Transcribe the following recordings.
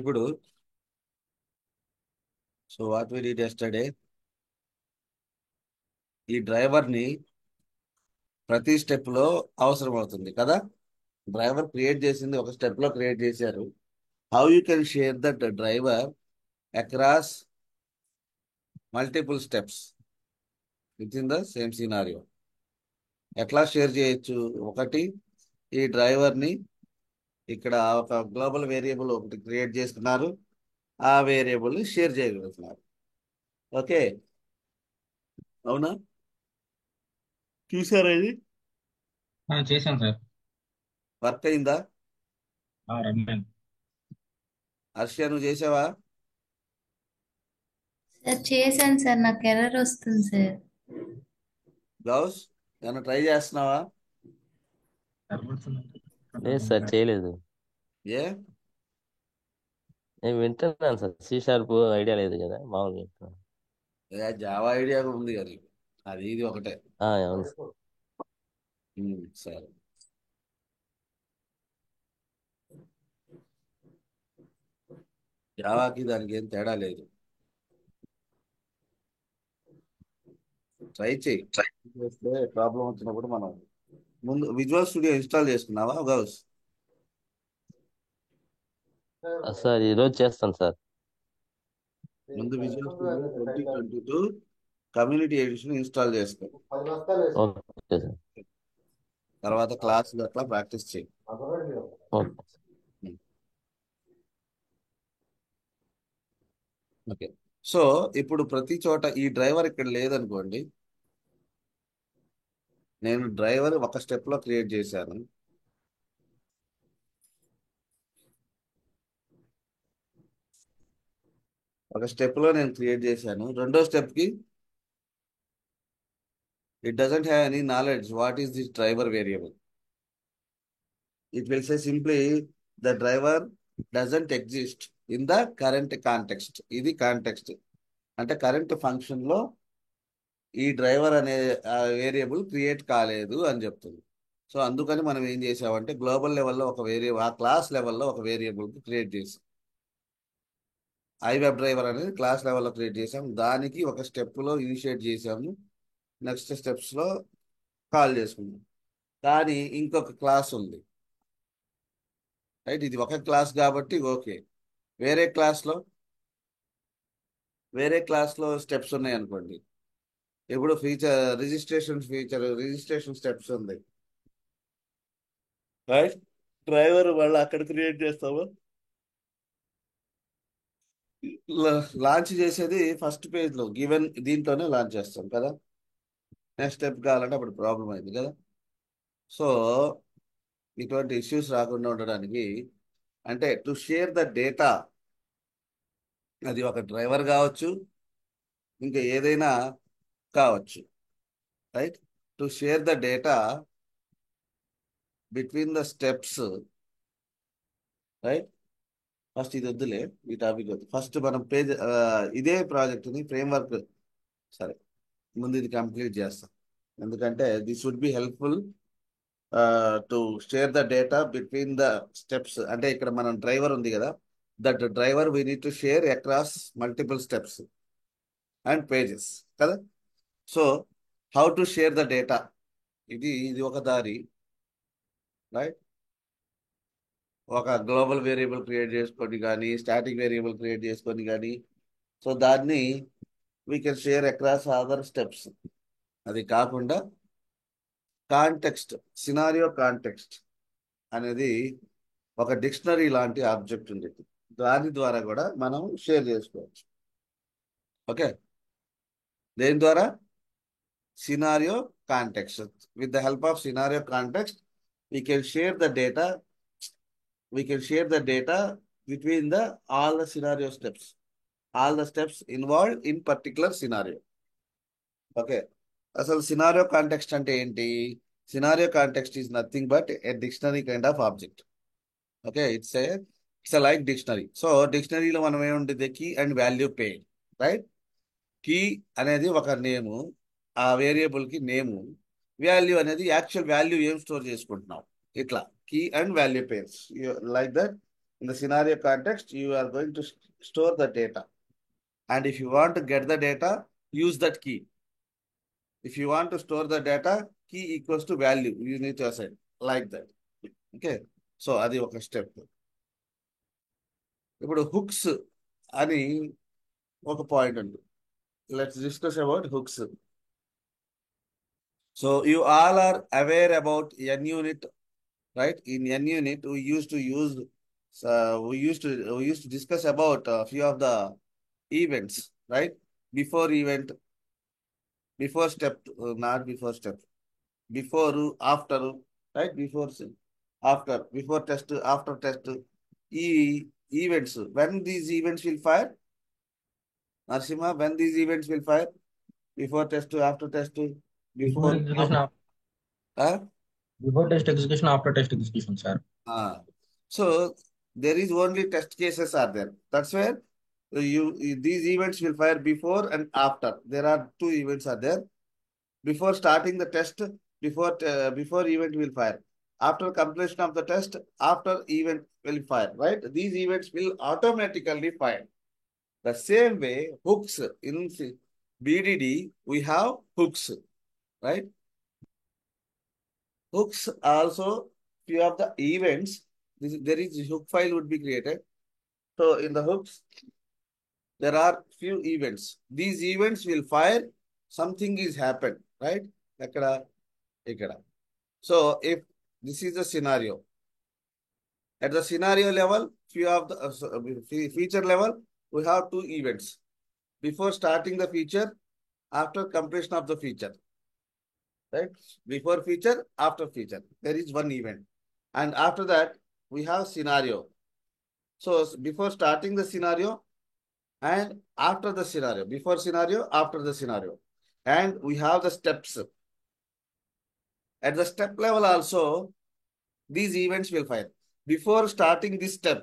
ఇప్పుడు what we did yesterday, ఈ driver ని ప్రతి స్టెప్ లో అవసరం అవుతుంది కదా. డ్రైవర్ క్రియేట్ చేసింది ఒక స్టెప్ లో క్రియేట్ చేశారు. How you can share that driver across multiple steps with in the same scenario. ఎట్లా షేర్ చేయొచ్చు? ఒకటి, ఈ డ్రైవర్ ని ఇక్కడ ఒక గ్లోబల్ వేరియబుల్ ఒకటి క్రియేట్ చేసుకున్నారు, ఆ వేరియబుల్ ని షేర్ చేయగలుగుతున్నారు. ఓకే, అవునా? చూసారా ఇది? చేశాను సార్. వర్క్ అయిందా? రమ్మని. హర్ష, నువ్వు చేసావా? సార్ చేశాను సార్, నాకు ఎర్రర్ వస్తుంది సార్. గౌస్, ఏమన్నా ట్రై చేస్తున్నావా? లేదు సార్, చేయలేదు. ఏ నేను వింటున్నాను సార్. సి షార్ప్ ఐడియా లేదు కదా, మామూలుగా వింటున్నాను. జావా ఐడియా ఉంది కదా, అది ఇది ఒకటే. అవును సార్. సరే, జావాకి దానికి ఏం తేడా లేదు. ట్రై చేయి. చేస్తే ప్రాబ్లం వచ్చినప్పుడు మనం ముందు విజువల్ స్టూడియో ఇన్స్టాల్ చేసుకున్నావా గౌస్? సార్ ఈరోజు చేస్తాను సార్. ముందు Visual Studio 2022 community edition install చేసుకో. Okay sir. తర్వాత క్లాసులు అట్లా ప్రాక్టీస్ చేయి. ఓకే. ఓకే, సో ఇప్పుడు ప్రతి చోట ఈ డ్రైవర్ ఇక్కడ లేదనుకోండి, నేను డ్రైవర్ ఒక స్టెప్ లో క్రియేట్ చేశాను. ఒక స్టెప్ లో నేను క్రియేట్ చేశాను. రెండో స్టెప్ కి it doesn't have any knowledge what is this driver variable. It will say simply the driver doesn't exist in the current context. ఇది కాంటెక్స్ట్ అంటే కరెంట్ ఫంక్షన్ లో ఈ డ్రైవర్ అనే వేరియబుల్ క్రియేట్ కాలేదు అని చెప్తుంది. సో అందుకని మనం ఏం చేసామంటే గ్లోబల్ లెవెల్లో ఒక వేరియబుల్, ఆ క్లాస్ లెవెల్లో ఒక వేరియబుల్ క్రియేట్ చేసాం. ఐ వెబ్ డ్రైవర్ అనేది క్లాస్ లెవెల్లో క్రియేట్ చేసాం. దానికి ఒక స్టెప్ లో ఇనిషియేట్ చేసాము, నెక్స్ట్ స్టెప్స్ లో కాల్ చేసుకున్నాం. కానీ ఇంకొక క్లాస్ ఉంది, రైట్? ఇది ఒక క్లాస్ కాబట్టి ఓకే. వేరే క్లాస్ లో వేరే క్లాస్ లో స్టెప్స్ ఉన్నాయి అనుకోండి. ఇప్పుడు రిజిస్ట్రేషన్ స్టెప్స్ ఉంది, రైట్? డ్రైవర్ మళ్ళీ అక్కడ క్రియేట్ చేస్తాము. లాంచ్ చేసేది ఫస్ట్ పేజ్ లో గివెన్ దీంట్లోనే లాంచ్ చేస్తాం కదా. నెక్స్ట్ స్టెప్ కావాలంటే అప్పుడు ప్రాబ్లం అయింది కదా. సో ఇటువంటి ఇష్యూస్ రాకుండా ఉండడానికి, అంటే టు షేర్ ద డేటా, అది ఒక డ్రైవర్ కావచ్చు, ఇంకా ఏదైనా కావచ్చు, right? To share the data between the steps, right? First ఇది వద్దులే, ఈ టాపిక్ వద్దు. ఫస్ట్ మనం పేజ్ ఇదే ప్రాజెక్ట్ని ఫ్రేమ్వర్క్, సరే ముందు ఇది కంప్లీట్ చేస్తాం. ఎందుకంటే this would be helpful to share the data between the steps. అంటే ఇక్కడ మనం డ్రైవర్ ఉంది కదా, that driver we need to share across multiple steps and pages కదా. So how to share the data, ఇది ఒక దారి, రైట్? ఒక గ్లోబల్ వేరియబుల్ క్రియేట్ చేసుకొని కానీ, స్టాటిక్ వేరియబుల్ క్రియేట్ చేసుకొని కానీ, సో దాన్ని we can share across other steps. అది కాకుండా కాంటెక్స్ట్, సినారియో కాంటెక్స్ట్ అనేది ఒక డిక్షనరీ లాంటి ఆబ్జెక్ట్ ఉంది, దాని ద్వారా కూడా మనం షేర్ చేసుకోవచ్చు. ఓకే, దేని ద్వారా? Scenario context. With the help of scenario context we can share the data we can share the data between the all the scenario steps, all the steps involved in particular scenario. Okay, అసలు scenario context అంటే ఏంటి? Scenario context is nothing but a dictionary kind of object. Okay, it's like dictionary. So డిక్షనరీలో మనం ఏముంటుంది? Key and value pair, right? Key అనేది ఒక name, ఆ variable కి నేము. వాల్యూ అనేది యాక్చువల్ వాల్యూ ఏం స్టోర్ చేసుకుంటున్నాం. ఇట్లా key and value pairs like that. In the scenario context, you are going to store the data. And if you want to get the data, use that key. If you want to store the data, key equals to value. You need to assign like that. Okay. So అది ఒక step. ఇప్పుడు hooks అని ఒక point ఉంది. Let's discuss about hooks. So you all are aware about NUnit, right? In NUnit, we used to discuss about a few of the events, right? Before event, before step, not before step, before, after, right? Before test, after test, events. When these events will fire, Narsimha, when these events will fire? Before test, after test, Before before, execution, huh? before test execution, after test execution, sir. So there is only test cases are there. That's where these events will fire before and after. There are two events are there. Before starting the test, before event will fire. After completion of the test, after event will fire. Right? These events will automatically fire. The same way, hooks in BDD we have hooks, right? Hooks also few of the events. There is hook file would be created. So in the hooks, there are few events. These events will fire. Something is happened, right? Ekkada, ikkada. So if this is the scenario, at the scenario level, few of the feature level, we have two events. Before starting the feature, after completion of the feature, right? Before feature, after feature, there is one event. And after that, we have scenario. So before starting the scenario and after the scenario, before scenario, after the scenario. And we have the steps. At the step level also, these events will fire. Before starting this step,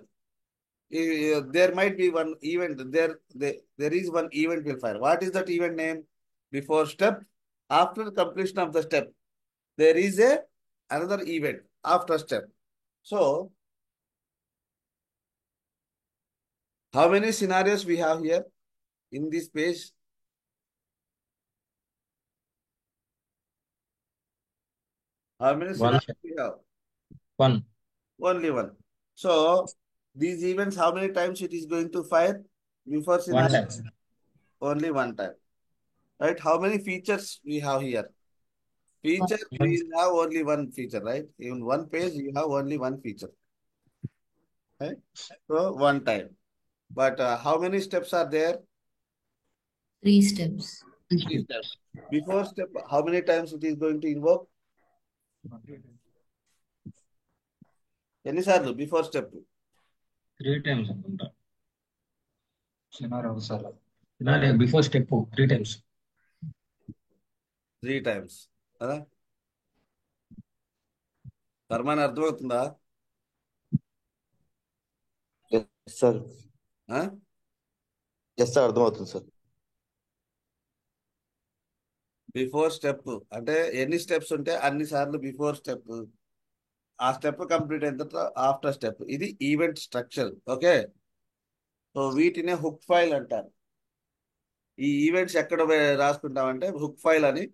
there might be one event, there is one event will fire. What is that event name? Before step, after completion of the step, there is another event after step. So how many scenarios we have here in this page? How many One, scenarios sir. we have? One. Only one. So these events, how many times it is going to fire? Before One scenario, time. only one time. Right? How many features we have here? Feature, we have only one feature, right? In one page, you have only one feature. Right? So one time. But how many steps are there? 3 steps. 3 steps. Before step, how many times it is going to invoke? ఎన్నిసార్లు before step? 3 times అనుకుంటా. Scenario before step 3 times. 3 times కదా? ధర్మాన్ని అర్థమవుతుందా? Sir ఆ? Yes sir అర్థమవుతుంది sir. Before step అంటే ఎన్ని steps ఉంటే అన్ని సార్లు బిఫోర్ స్టెప్, ఆ స్టెప్ కంప్లీట్ అయిన తర్వాత ఆఫ్టర్ స్టెప్. ఇది ఈవెంట్ స్ట్రక్చర్. ఓకే. సో వీటినే హుక్ ఫైల్ అంటారు. ఈ ఈవెంట్స్ ఎక్కడ రాసుకుంటామంటే హుక్ ఫైల్ అని.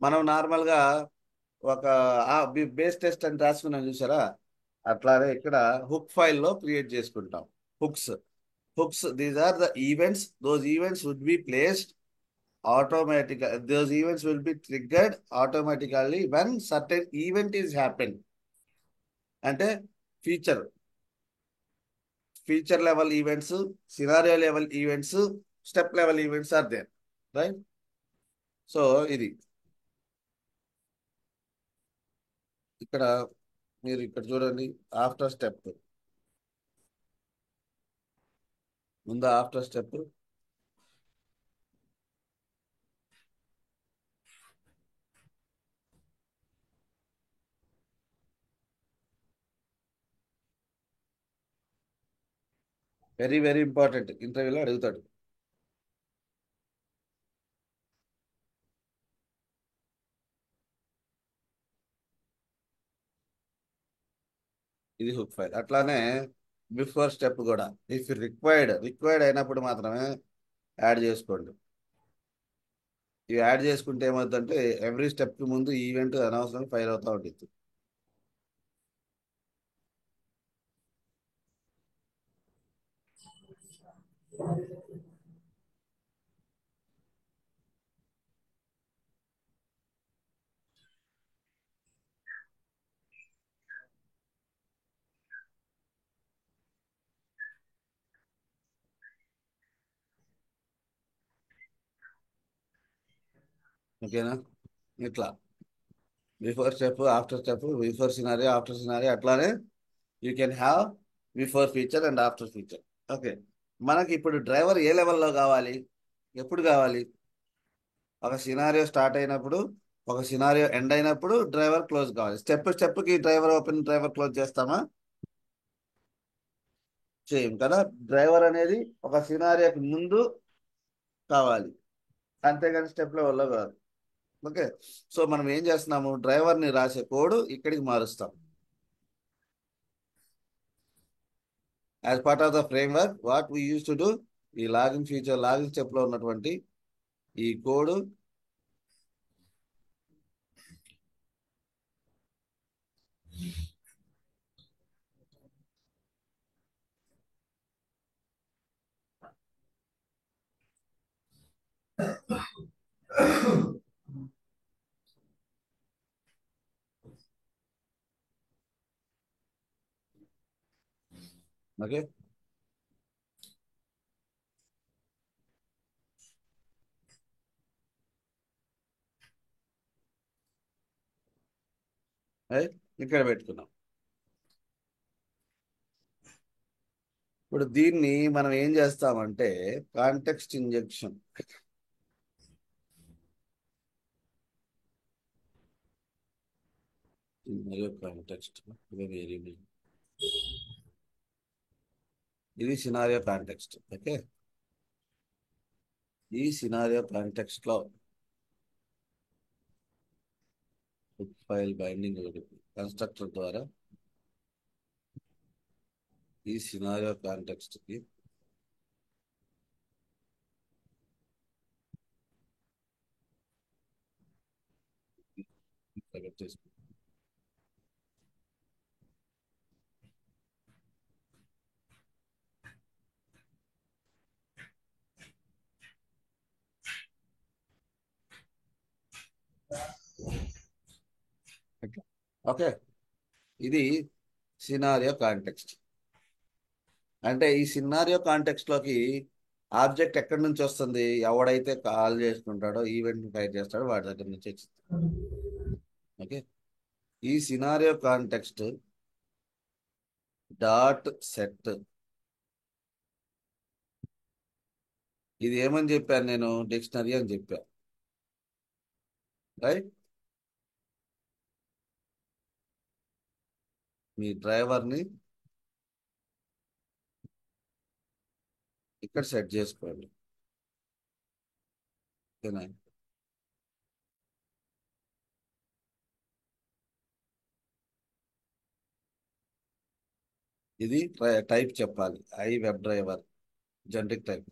మనం నార్మల్ గా ఒక బేస్ టెస్ట్ అని రాసుకున్నాం చూసారా, అట్లానే ఇక్కడ హుక్ ఫైల్ లో క్రియేట్ చేసుకుంటాం hooks. These are the events. Those events would be placed automatically. Those events will be triggered automatically when certain event is happened. అంటే feature level events, scenario level events, step level events are there, right? So ఇది ఇక్కడ మీరు ఇక్కడ చూడండి, after step ఉందా? After step very very important. ఇంటర్వ్యూలో అడుగుతాడు. ఇది హుక్ ఫైల్. అట్లానే బిఫోర్ స్టెప్ కూడా ఇఫ్ రిక్వైర్డ్ అయినప్పుడు మాత్రమే యాడ్ చేసుకోండి. ఇవి యాడ్ చేసుకుంటే ఏమవుతుందంటే ఎవ్రీ స్టెప్ కి ముందు ఈవెంట్ అనవసరంగా ఫైల్ అవుతా ఉంటుంది. ఓకేనా? ఇట్లా before step, after step, before scenario, after scenario, అట్లానే you can have before feature and after feature. Okay, మనకి ఇప్పుడు డ్రైవర్ ఏ లెవెల్లో కావాలి, ఎప్పుడు కావాలి? ఒక సినారియో స్టార్ట్ అయినప్పుడు, ఒక సినారియో ఎండ్ అయినప్పుడు డ్రైవర్ క్లోజ్ కావాలి. స్టెప్కి డ్రైవర్ ఓపెన్, డ్రైవర్ క్లోజ్ చేస్తామా? చేయం కదా. డ్రైవర్ అనేది ఒక సినారియోకి ముందు కావాలి, అంతేగాని స్టెప్ లెవెల్లో కాదు. ఓకే, సో మనం ఏం చేస్తున్నాము, డ్రైవర్ని రాసే కోడ్ ఇక్కడికి మారుస్తాం. As part of the framework what we use to do, ఈ లాగిన్ ఫీచర్, లాగిన్ స్టెప్ లో ఉన్నటువంటి ఈ కోడ్ ఓకే. రైట్, ఇక్కడ పెట్టుకున్నాం. ఇప్పుడు దీన్ని మనం ఏం చేస్తామంటే కాంటెక్స్ట్ ఇంజెక్షన్. కాంటెక్స్ట్ వేరియబుల్, ఇది సినారియో కాంటెక్స్ట్. ఓకే, ఈ సినారియో కాంటెక్స్ట్ లో ఫైల్ బైండింగ్ కన్స్ట్రక్టర్ ద్వారా ఈ సినారియో కాంటెక్స్ట్ కి పెట్టేసుకుంటాం. ఓకే, ఇది సినారియో కాంటెక్స్ట్. అంటే ఈ సినారియో కాంటెక్స్ట్ లోకి ఆబ్జెక్ట్ ఎక్కడి నుంచి వస్తుంది, ఎవడైతే కాల్ చేసుకుంటాడో, ఈవెంట్ క్రియేట్ చేస్తాడో వాడి దగ్గర నుంచి వచ్చింది. ఓకే, ఈ సినారియో కాంటెక్స్ట్ డాట్ సెట్, ఇది ఏమని చెప్పాను నేను, డిక్షనరీ అని చెప్పాను. రైట్, మీ డ్రైవర్ని ఇక్కడ సెట్ చేసుకోండి. ఓకేనా? ఇది టైప్ చెప్పాలి, I web driver generic type.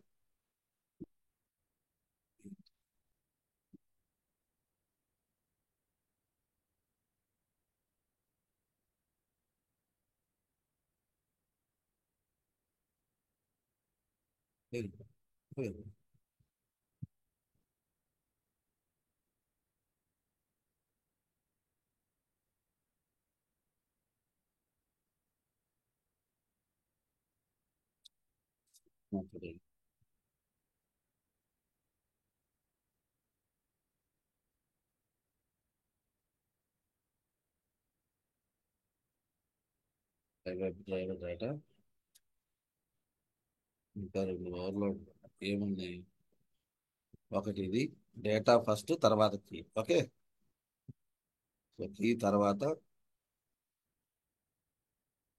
Web driver data, ఇంకా రెండు ఓవర్లోడ్ ఏమున్నాయి, ఒకటి ఇది డేటా ఫస్ట్, తర్వాత కీ. ఓకే, సో కీ తర్వాత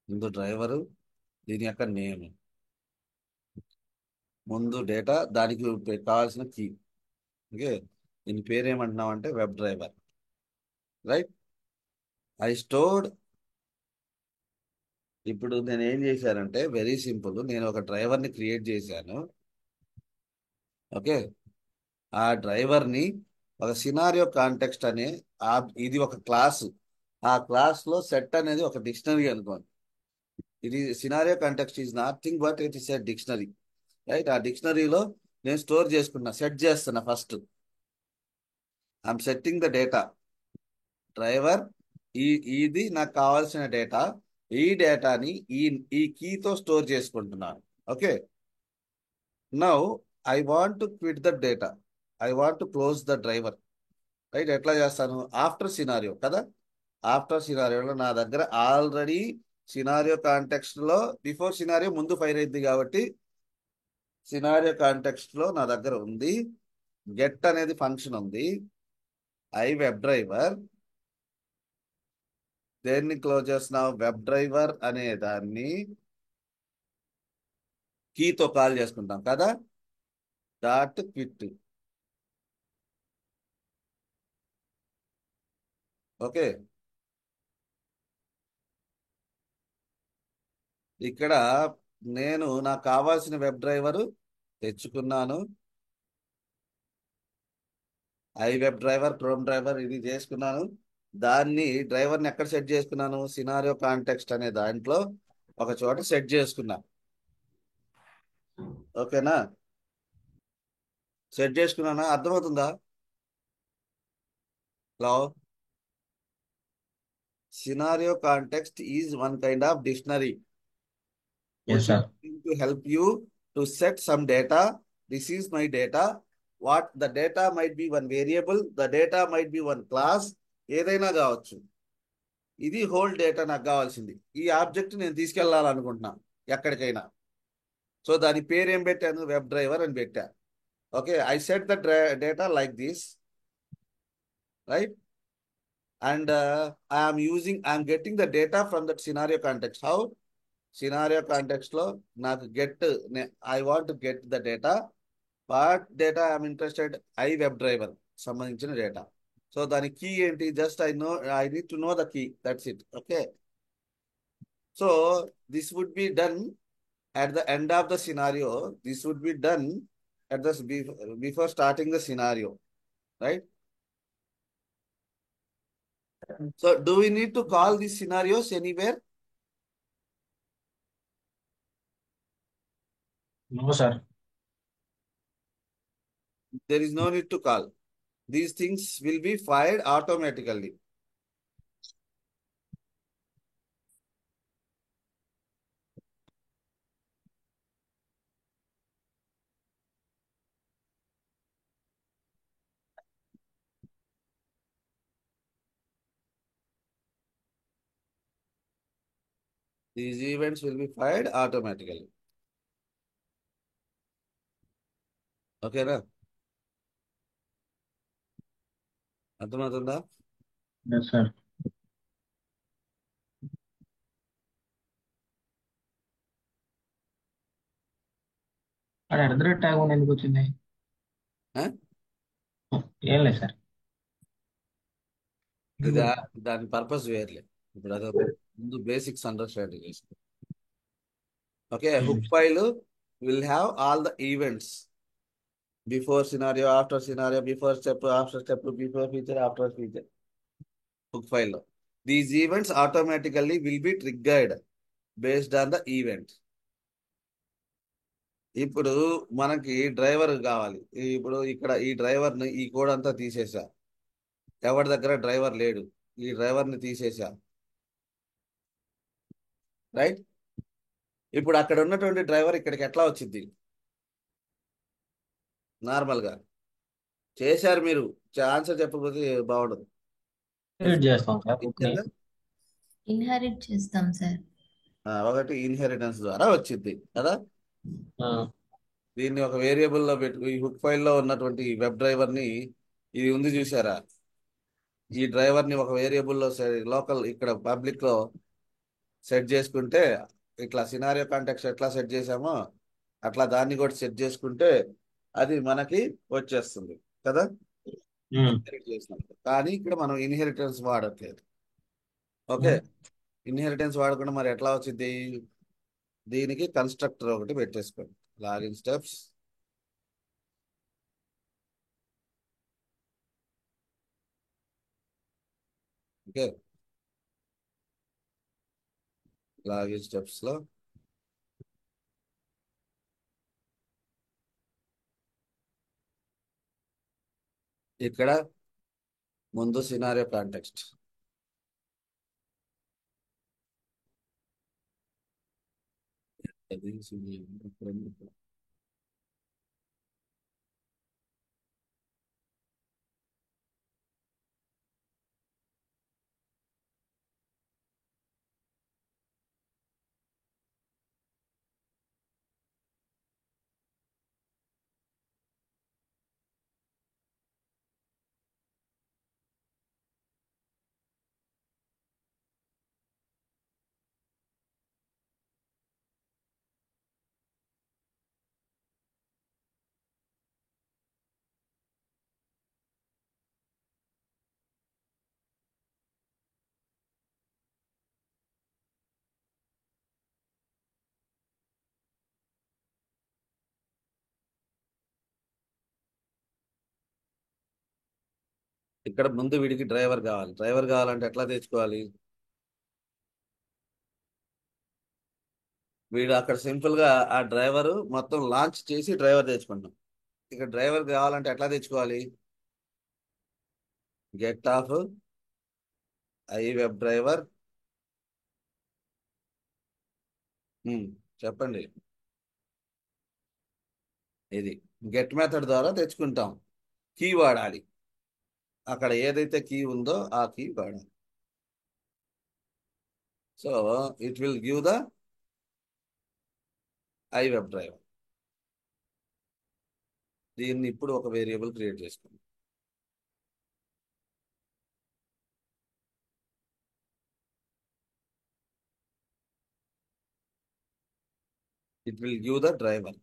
ముందు డ్రైవరు, దీని యొక్క నేమ్, ముందు డేటా, దానికి కావాల్సిన కీ. ఓకే, దీని పేరు ఏమంటున్నాం అంటే web driver. Right, I stored ఇప్పుడు నేను ఏం చేశానంటే వెరీ సింపుల్, నేను ఒక డ్రైవర్ని క్రియేట్ చేశాను. ఓకే, ఆ డ్రైవర్ని ఒక సినారియో కాంటెక్స్ట్ అనే ఇది ఒక క్లాస్. ఆ క్లాస్ లో సెట్ అనేది ఒక డిక్షనరీ అనుకోండి. ఇది scenario context is nothing but it is a dictionary, right? ఆ డిక్షనరీలో నేను స్టోర్ చేసుకున్నా, సెట్ చేస్తున్నా. First I'm setting the data. Driver ఈ ఇది నాకు కావాల్సిన డేటా. ఈ డేటాని ఈ ఈ కీతో స్టోర్ చేసుకుంటున్నాను. Okay, now I want to quit the data. I want to close the driver, right? ఎట్లా చేస్తాను? ఆఫ్టర్ సినారియో కదా. ఆఫ్టర్ సినారియోలో నా దగ్గర ఆల్రెడీ సినారియో కాంటెక్స్ట్ లో బిఫోర్ సినారియో ముందు ఫైర్ అయింది కాబట్టి సినారియో కాంటెక్స్ట్ లో నా దగ్గర ఉంది. గెట్ అనేది ఫంక్షన్ ఉంది. ఐ వెబ్ డ్రైవర్, దేన్ని క్లోజ్ చేస్తున్నావు? వెబ్ డ్రైవర్ అనే దాన్ని కీతో కాల్ చేసుకుంటాం కదా. Dot quit. ఓకే, ఇక్కడ నేను నాకు కావాల్సిన వెబ్ డ్రైవరు తెచ్చుకున్నాను. I web driver, chrome driver ఇది చేసుకున్నాను. దాన్ని డ్రైవర్ని ఎక్కడ సెట్ చేసుకున్నాను? సినారియో కాంటెక్స్ట్ అనే దాంట్లో ఒక చోట సెట్ చేసుకున్నా. ఓకేనా? సెట్ చేసుకున్నానా? అర్థమవుతుందా? Hello, scenario context is one kind of dictionary yes which is sir. going to help you to set some data. This is my data. What the data might be one variable, the data might be one class, ఏదైనా కావచ్చు. ఇది whole data నాకు కావాల్సింది. ఈ object నేను తీసుకెళ్లాలనుకుంటున్నా ఎక్కడికైనా. So దాని పేరు ఏం పెట్టాను? వెబ్ డ్రైవర్ అని పెట్టా. Okay, I set the data like this, right? And I'm getting the data from that scenario context. How? Scenario context లో నాకు I want to get the data. What data I'm interested? I web driver సంబంధించిన డేటా. సో దాని key ఏంటి? Just I need to know the key, that's it. Okay, so this would be done at the end of the scenario. This would be done at the before starting the scenario, right? So do we need to call these scenarios anywhere? No sir. There is no need to call. These things will be fired automatically. These events will be fired automatically. Okay, na? అర్థమవుతుందా? Yes sir. అది at the rate tag అని ఎందుకు వచ్చింది? Huh? ఏం లేదు sir. ఇదా, దాని purpose వేర్లే. ఇప్పుడు అదే ముందు బేసిక్స్ అండర్స్టాండ్ చేసుకో. Okay, hook file will have all the events. Before scenario, after scenario, before step, after step, before feature, after feature. Hook file. These events automatically will be triggered based on the event. ఇప్పుడు మనకి driver కావాలి. ఇప్పుడు ఇక్కడ ఈ డ్రైవర్ని ఈ code అంతా తీసేసా. ఎవరి దగ్గర డ్రైవర్ లేడు. ఈ డ్రైవర్ని తీసేసా, రైట్? ఇప్పుడు అక్కడ ఉన్నటువంటి డ్రైవర్ ఇక్కడికి ఎట్లా వచ్చింది? నార్మల్గా చేశారు మీరు. ఆన్సర్ చెప్పకపోతే బాగుండదు. క్రియేట్ చేస్తాం సార్. ఇచ్చారుగా? ఇన్హెరిట్ చేస్తాం సార్. ఒకటి ఇన్హెరిటెన్స్ ద్వారా వచ్చింది కదా. ఆ, దీన్ని ఒక వేరియబుల్లో పెట్టు. ఈ హుక్ ఫైల్లో ఉన్నటువంటి వెబ్ డ్రైవర్ని, ఇది ఉంది చూసారా? ఈ డ్రైవర్ని ఒక వేరియబుల్లో లోకల్ ఇక్కడ పబ్లిక్ లో సెట్ చేసుకుంటే, ఇట్లా సినారియో కాంటాక్ట్స్ ఎట్లా సెట్ చేసామో అట్లా దాన్ని కూడా సెట్ చేసుకుంటే అది మనకి వచ్చేస్తుంది కదా, ఉమ్, ఇన్హెరిట్ చేసినప్పుడు. కానీ ఇక్కడ మనం ఇన్హెరిటెన్స్ వాడట్లేదు. ఓకే, ఇన్హెరిటెన్స్ వాడకుండా మరి ఎట్లా వచ్చింది? దీనికి కన్స్ట్రక్టర్ ఒకటి పెట్టేసుకోండి. Login steps, okay. Login steps లో ఇక్కడ ముందు సినారియో కాంటెక్స్ట్, ఇక్కడ ముందు వీడికి డ్రైవర్ కావాలి. డ్రైవర్ కావాలంటే ఎట్లా తెచ్చుకోవాలి? వీడు అక్కడ సింపుల్ గా ఆ డ్రైవర్ మొత్తం లాంచ్ చేసి డ్రైవర్ తెచ్చుకుంటాం. ఇక్కడ డ్రైవర్ కావాలంటే ఎట్లా తెచ్చుకోవాలి? Get off I web driver, చెప్పండి. ఇది గెట్ మెథడ్ ద్వారా తెచ్చుకుంటాం. కీ వాడాలి. అక్కడ ఏదైతే కీ ఉందో ఆ కీ వాడాలి. So it will give the I web driver. దీన్ని ఇప్పుడు ఒక వేరియబుల్ క్రియేట్ చేసుకుందాం. It will give the driver.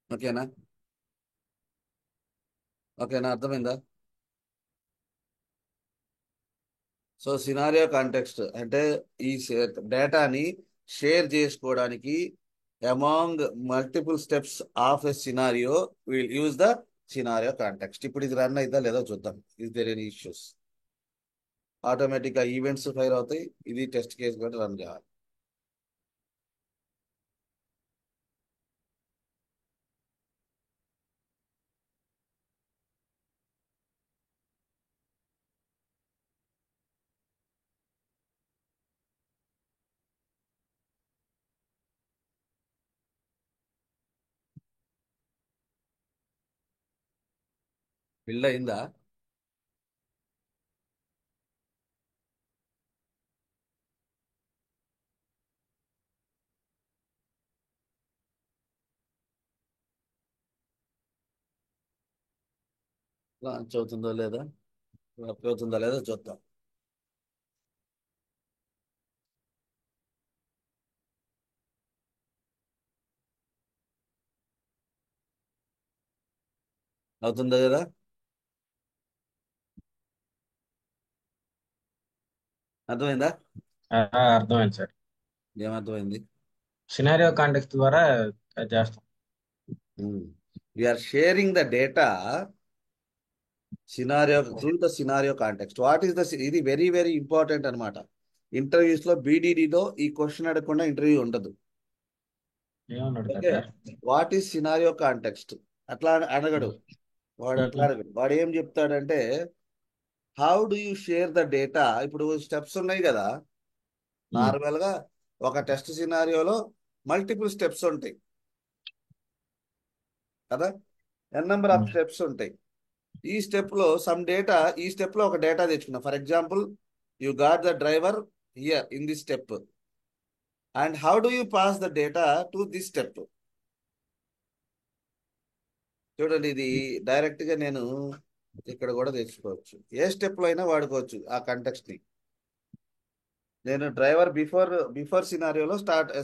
ఓకేనా? ఓకేనా, అర్థమైందా? సో సినారియో కాంటెక్స్ట్ అంటే ఈ డేటాని షేర్ చేసుకోవడానికి among multiple steps of a scenario will use the scenario context. ఇప్పుడు ఇది రన్ అవుతా లేదా చూద్దాం. Is there any issues? ఆటోమేటిక్గా ఈవెంట్స్ ఫైర్ అవుతాయి. ఇది టెస్ట్ కేసు కూడా రన్ కావాలి. బిల్డ్ అయిందా? లాంచ్ అవుతుందో లేదా, వర్క్ అవుతుందో లేదో చూద్దాం. అవుతుందో కదా? అర్థమైందా? అర్థమైంది సార్. ఏమర్థమైంది? సినారియో కాంటెక్స్ట్ ద్వారా అది చేస్తాం. We're sharing the data scenario through the scenario context. What is the, ఇది వెరీ వెరీ ఇంపార్టెంట్ అనమాట. ఇంటర్వ్యూస్ లో బీడీడీలో ఈ క్వశ్చన్ అడగకుండా ఇంటర్వ్యూ ఉండదు. ఏమన్నాడు okay, sir? What is scenario context అట్లా అడగడు వాడు. అట్లా అడగడు. వాడు ఏం చెప్తాడంటే how do you share the data. ఇప్పుడు స్టెప్స్ ఉన్నాయి కదా, నార్మల్ గా ఒక టెస్ట్ సినారియోలో మల్టిపుల్ స్టెప్స్ ఉంటాయి కదా, ఎన్ నెంబర్ ఆఫ్ స్టెప్స్ ఉంటాయి. ఈ స్టెప్ లో సమ్ డేటా, ఈ స్టెప్ లో ఒక డేటా తెచ్చుకున్నా. For example you got the driver here in this step and how do you pass the data to this step. చూడండి, ఇది డైరెక్ట్ గా నేను ఇక్కడ కూడా తెచ్చుకోవచ్చు. ఏ స్టెప్ లో అయినా వాడుకోవచ్చు ఆ కంటెక్స్ట్ ని. నేను డ్రైవర్ బిఫోర్ సినారియోలో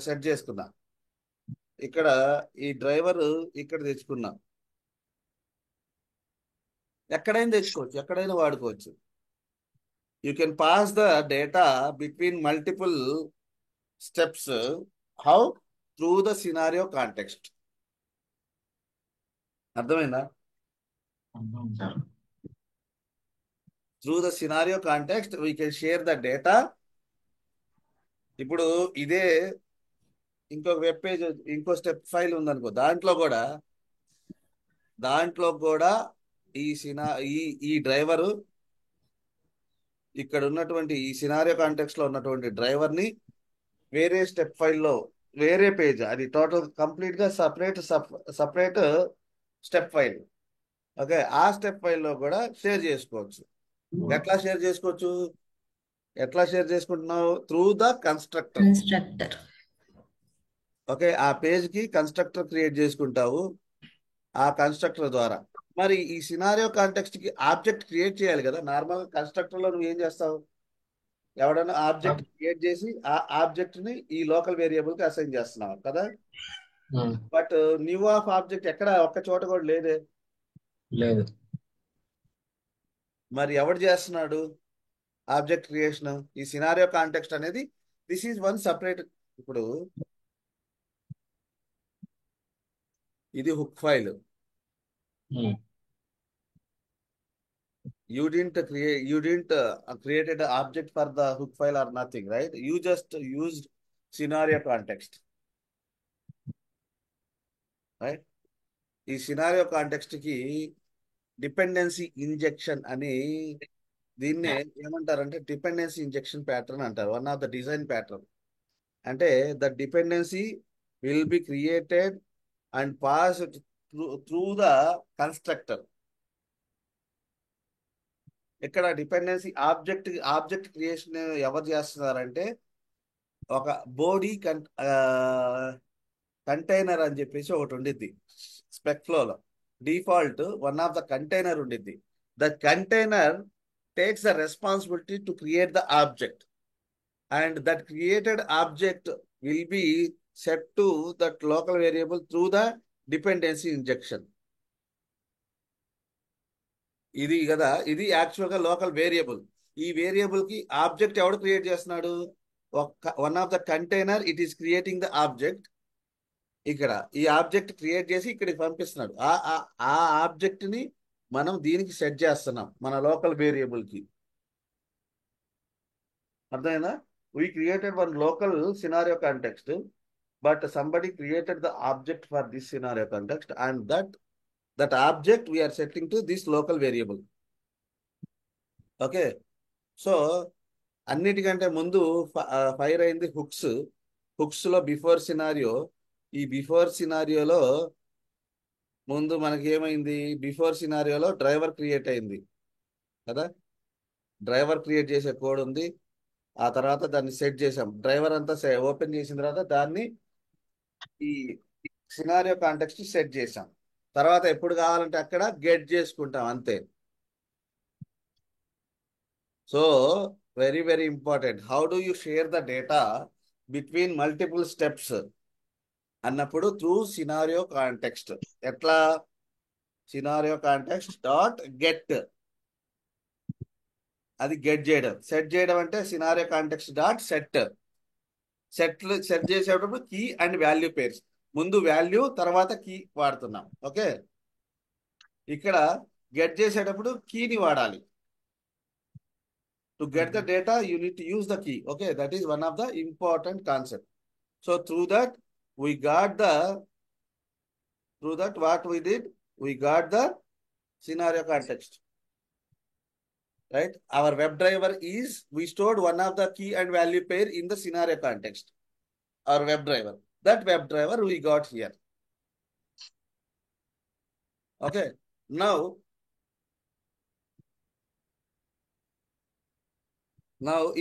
సెట్ చేసుకున్నా. ఇక్కడ ఈ డ్రైవర్ ఇక్కడ తెచ్చుకున్నా. ఎక్కడైనా తెచ్చుకోవచ్చు, ఎక్కడైనా వాడుకోవచ్చు. You can pass the data between multiple steps. How? Through the scenario context. అర్థమైందా? అవును sir. Through the scenario context, we can share the data. ఇప్పుడు ఇదే ఇంకొక వెబ్ పేజ్, ఇంకో స్టెప్ ఫైల్ ఉందనుకో, దాంట్లో కూడా ఈ సినా ఈ ఈ డ్రైవరు, ఇక్కడ ఉన్నటువంటి ఈ సినారియో కాంటెక్స్ట్ లో ఉన్నటువంటి డ్రైవర్ ని వేరే స్టెప్ ఫైల్లో, వేరే పేజ్, అది టోటల్ కంప్లీట్ గా సపరేట్ స్టెప్ ఫైల్. ఓకే, ఆ స్టెప్ ఫైల్లో కూడా షేర్ చేసుకోవచ్చు. ఎట్లా షేర్ చేసుకోవచ్చు? ఎట్లా షేర్ చేసుకుంటున్నావు? Through the constructor. Constructor. Okay, ఆ పేజ్ కి కన్స్ట్రక్టర్ క్రియేట్ చేసుకుంటావు ఆ కన్స్ట్రక్టర్ ద్వారా. మరి ఈ సినారియో కాంటెక్స్ట్ కి ఆబ్జెక్ట్ క్రియేట్ చేయాలి కదా. నార్మల్ కన్స్ట్రక్టర్ లో నువ్వు ఏం చేస్తావు? ఎవడన్నా ఆబ్జెక్ట్ క్రియేట్ చేసి ఆ ఆబ్జెక్ట్ ని ఈ లోకల్ వేరియబుల్ కి అసైన్ చేస్తున్నావు కదా. బట్ న్యూ ఆఫ్ ఆబ్జెక్ట్ ఎక్కడ ఒక్క చోట కూడా లేదే. లేదు. మరి ఎవడు చేస్తున్నాడు ఆబ్జెక్ట్ క్రియేషన్? ఈ సినారియో కాంటెక్స్ట్ అనేది దిస్ ఈజ్ వన్ సపరేట్. ఇప్పుడు ఇది hook file. You didn't created an object for the hook file or nothing, right? You just used scenario context, right? ఈ సినారియో కాంటెక్స్ట్ కి డిపెండెన్సీ ఇంజెక్షన్ అని, దీన్నే ఏమంటారంటే dependency injection pattern అంటారు. One of the design pattern. అంటే the dependency will be created and pass through the constructor. ఇక్కడ dependency object creation ఎవరు చేస్తున్నారంటే ఒక బోడీ కంటైనర్ అని చెప్పేసి ఒకటి ఉండిద్ది స్పెక్ ఫ్లోలో. Default one of the container ఉండిద్ది. The container takes the responsibility to create the object and that created object will be set to that local variable through the dependency injection. ఇది కదా, ఇది actual గా local variable. ఈ variable కి object ఎవడు create చేస్తున్నాడు? One of the container it is creating the object. ఇక్కడ ఈ ఆబ్జెక్ట్ క్రియేట్ చేసి ఇక్కడికి పంపిస్తున్నాడు. ఆ ఆబ్జెక్ట్ ని మనం దీనికి సెట్ చేస్తున్నాం మన లోకల్ వేరియబుల్ కి. అర్థమైందా? We created one local scenario context, but somebody created the object for this scenario context and that object we're setting to this local variable. Okay, so అన్నిటికంటే ముందు ఫైర్ అయింది హుక్స్ లో before scenario. ఈ before సినారియోలో ముందు మనకి ఏమైంది? Before సినారియోలో driver create అయింది కదా. డ్రైవర్ క్రియేట్ చేసే కోడ్ ఉంది. ఆ తర్వాత దాన్ని సెట్ చేసాం. డ్రైవర్ అంతా ఓపెన్ చేసిన తర్వాత దాన్ని ఈ సినారియో కాంటెక్స్ట్ సెట్ చేసాం. తర్వాత ఎప్పుడు కావాలంటే అక్కడ గెట్ చేసుకుంటాం అంతే. So very very important. How do you share the data between multiple steps అన్నప్పుడు త్రూ సినారియో కాంటెక్స్ట్. ఎట్లా? సినారియో కాంటెక్స్ట్ డాట్ గెట్, అది గెట్ చేయడం. సెట్ చేయడం అంటే సినారియో కాంటెక్స్ట్ డాట్ సెట్ చేసేటప్పుడు కీ అండ్ వాల్యూ పేర్స్. ముందు వాల్యూ తర్వాత key వాడుతున్నాం. ఓకే, ఇక్కడ గెట్ చేసేటప్పుడు కీని వాడాలి. To get the data you need to use the key. Okay, that is one of the important concept. So through that what we did, we got the scenario context, right? Our web driver is, we stored one of the key and value pair in the scenario context. Our web driver, that web driver we got here. Okay, now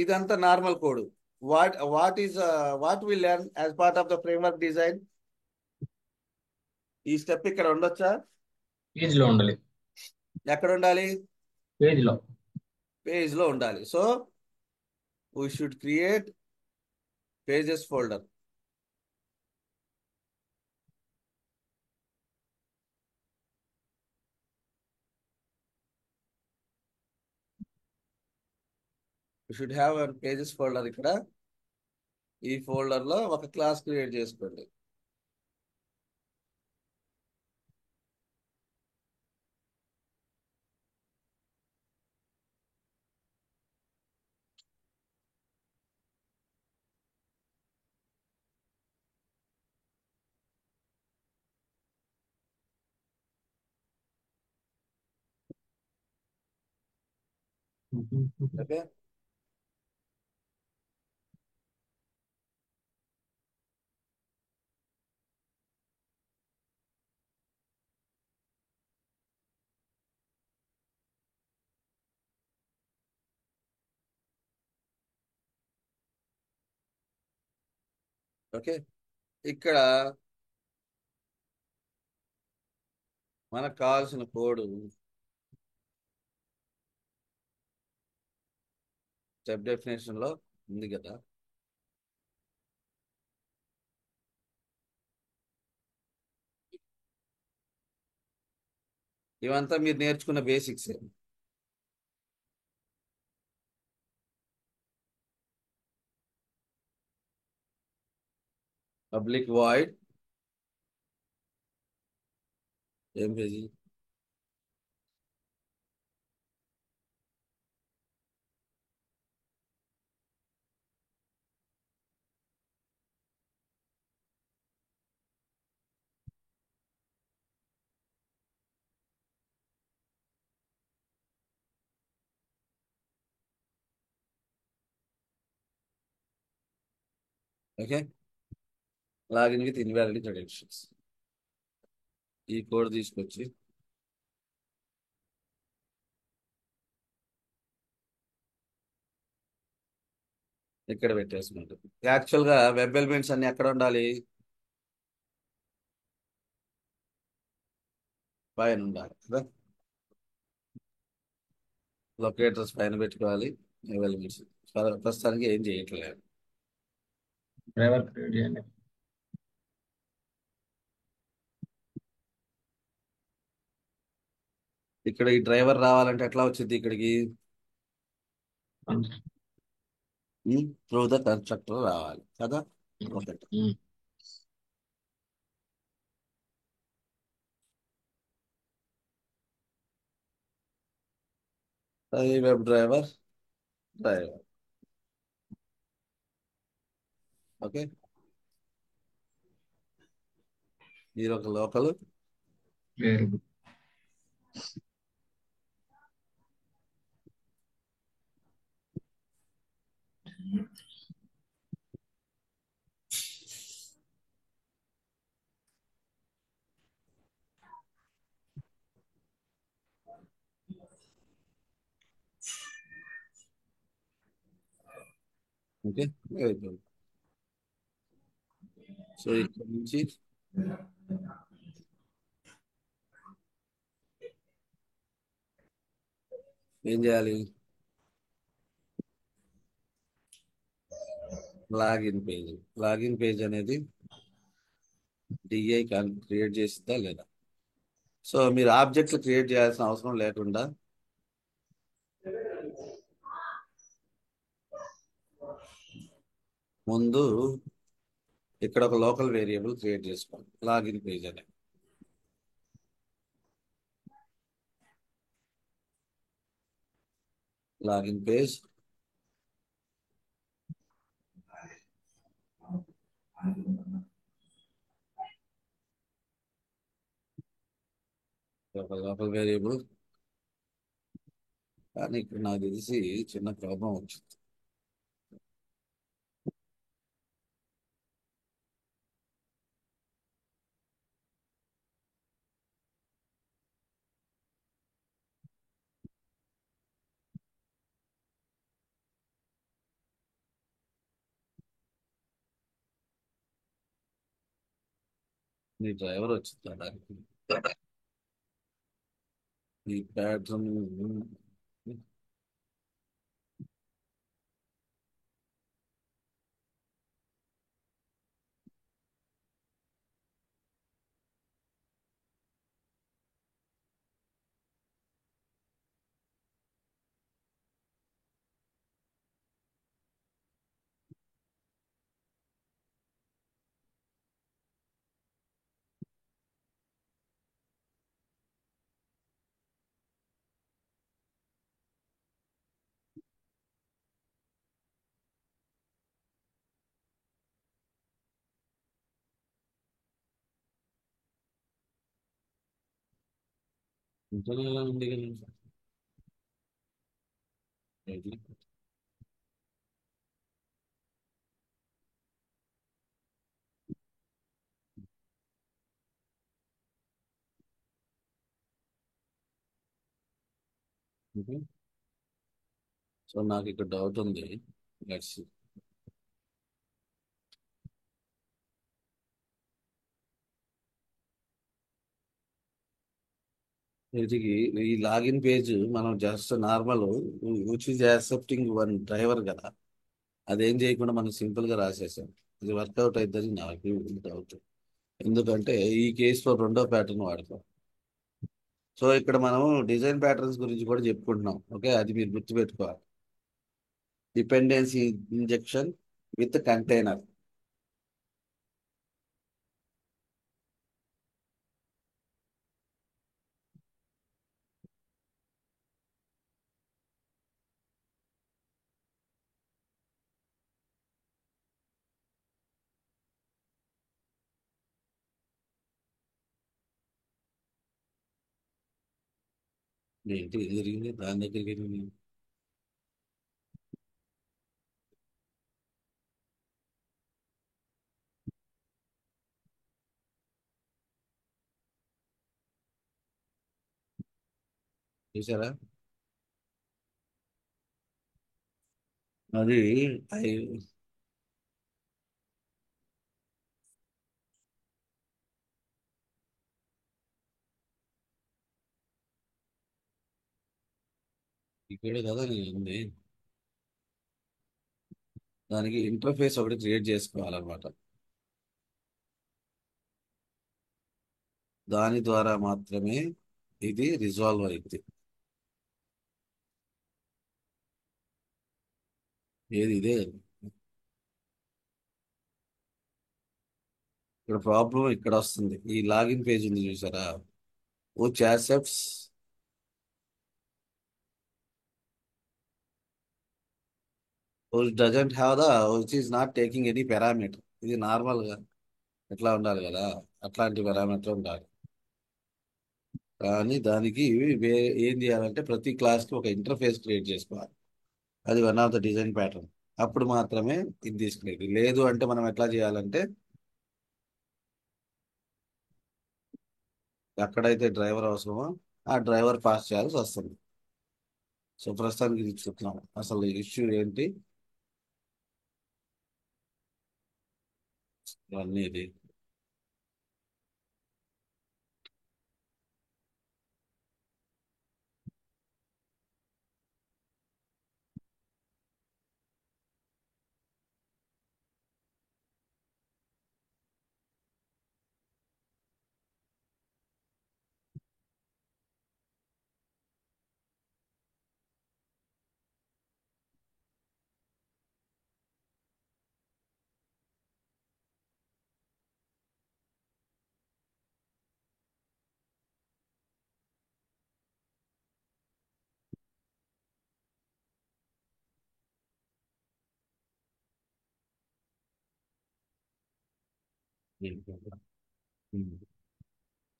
idantha normal code. What we learn as part of the framework design? ఈ step ఇక్కడ ఉండొచ్చా? Page లో ఉండాలి. ఎక్కడ ఉండాలి? Page లో ఉండాలి. So we should create pages folder. Should have pages folder ఇక్కడ. ఈ ఫోల్డర్ లో ఒక క్లాస్ క్రియేట్ చేసుకోండి. Okay, okay. ఇక్కడ మనకు కావాల్సిన కోడ్ స్టెప్ డెఫినేషన్ లో ఉంది కదా. ఇవంతా మీరు నేర్చుకున్న బేసిక్స్. పబ్లిక్ వాయిడ్ ఏం page, okay. Login with invalid credentials. ఈ కోడ్ తీసుకొచ్చి ఇక్కడ పెట్టేసుకుంటాం. యాక్చువల్ గా వెబ్ ఎలిమెంట్స్ అన్ని ఎక్కడ ఉండాలి? పైన ఉండాలి కదా. లొకేటర్స్ పైన పెట్టుకోవాలి. వెబ్ ఎలిమెంట్స్ ప్రస్తుతానికి ఏం చేయట్లేదు. డ్రైవర్ క్రియేట్ చేయండి. ఇక్కడ ఈ డ్రైవర్ రావాలంటే ఎట్లా వచ్చింది ఇక్కడికి? త్రూ ద కన్స్ట్రక్టర్ రావాలి కదా. ఒకటి. Web driver driver. ఓకే, మీరు ఒక లోకల్ వేరియబుల్. ఓకే. సో ఇక్కడ నుంచి ఏం చేయాలి? లాగిన్ పేజ్ అనేది డిఐ క్రియేట్ చేసిందా లేదా? సో మీరు ఆబ్జెక్ట్స్ క్రియేట్ చేయాల్సిన అవసరం లేకుండా ముందు ఇక్కడ ఒక లోకల్ వేరియబుల్ క్రియేట్ చేసుకోండి. లాగిన్ పేజ్ అనేది లాగిన్ పేజ్ ఒక లోకల్ వేరియబుల్. కానీ ఇక్కడ నాకు తెలిసి చిన్న ప్రాబ్లం వచ్చింది. మీ డ్రైవర్ వచ్చింది దానికి ఈ ప్యాటర్న్. ఇంతలో ఎలా ఉంది కదా. ఏంటి? మ్మ్. సో నాకు ఇక్కడ డౌట్ ఉంది. లెట్స్ ఇది ఈ లాగిన్ పేజ్ మనం just normal which is accepting one driver కదా, అదేం చేయకుండా మనం సింపుల్ గా రాసేసాం. ఇది వర్కౌట్ అవుతుంది నాకు డౌట్. ఎందుకంటే ఈ కేసులో రెండో ప్యాటర్న్ వాడతాం. సో ఇక్కడ మనం డిజైన్ ప్యాటర్న్స్ గురించి కూడా చెప్పుకుంటున్నాం. ఓకే, అది మీరు గుర్తుపెట్టుకోవాలి. Dependency injection with container. ఏంటి ఇది జరిగింది దాని దగ్గరికి వెళ్ళింది. చూసారా అది ఇక్కడ కదా ఉంది. దానికి ఇంటర్ఫేస్ ఒకటి క్రియేట్ చేసుకోవాలన్నమాట. దాని ద్వారా మాత్రమే ఇది రిజాల్వ్ అయింది. ఏది ఇదే. ఇక్కడ ప్రాబ్లం ఇక్కడ వస్తుంది. ఈ లాగిన్ పేజ్ ఉంది చూసారా, which accepts which doesn't have the which is not taking any parameter. ఇది నార్మల్ గా ఎట్లా ఉండాలి కదా, అట్లాంటి పారామీటర్ ఉండాలి. కానీ దానికి ఏం చేయాలంటే ప్రతి క్లాస్ కి ఒక ఇంటర్ఫేస్ క్రియేట్ చేసుకోవాలి. అది one of the design pattern. అప్పుడు మాత్రమే ఇది తీసుకునేది. లేదు అంటే మనం ఎట్లా చేయాలంటే ఎక్కడైతే డ్రైవర్ అవసరమో ఆ డ్రైవర్ పాస్ చేయాల్సి వస్తుంది. సో ప్రస్తుతానికి ఇది చూస్తున్నాం. అసలు ఇష్యూ ఏంటి ఇవన్నీ ఇది.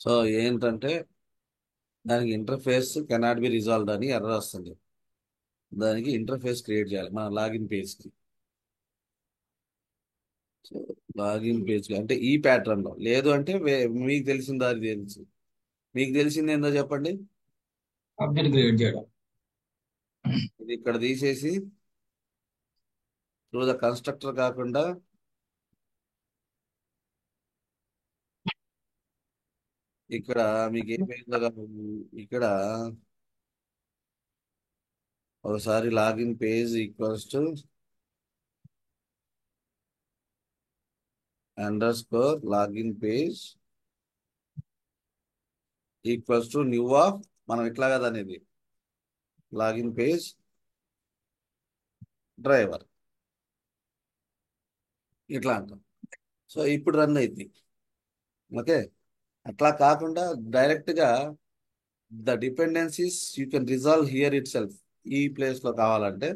సో ఏంటంటే దానికి ఇంటర్ఫేస్ కెనాట్ బి రిజాల్వ్డ్ అని ఎర్రర్ వస్తుంది. దానికి ఇంటర్ఫేస్ క్రియేట్ చేయాలి మన లాగిన్ పేజ్ కి. సో లాగిన్ పేజ్ అంటే ఈ ప్యాటర్న్ లో లేదు అంటే మీకు తెలిసిందా అది తెలుసు. మీకు తెలిసింది ఏందో చెప్పండి. ఆబ్జెక్ట్ క్రియేట్ చేయడం. ఇది ఇక్కడ తీసేసి త్రూ ద కన్స్ట్రక్టర్ కాకుండా ఇక్కడ మీకు ఏమైందో ఇక్కడ ఒకసారి login page equals to under score login page equals to new of, మనం ఇట్లా కదా అనేది లాగిన్ పేజ్ డ్రైవర్ ఇట్లా అంటాం. సో ఇప్పుడు రన్ అయింది. ఓకే, అట్లా కాకుండా డైరెక్ట్ గా the dependencies you can resolve here it self. ఈ ప్లేస్ లో కావాలంటే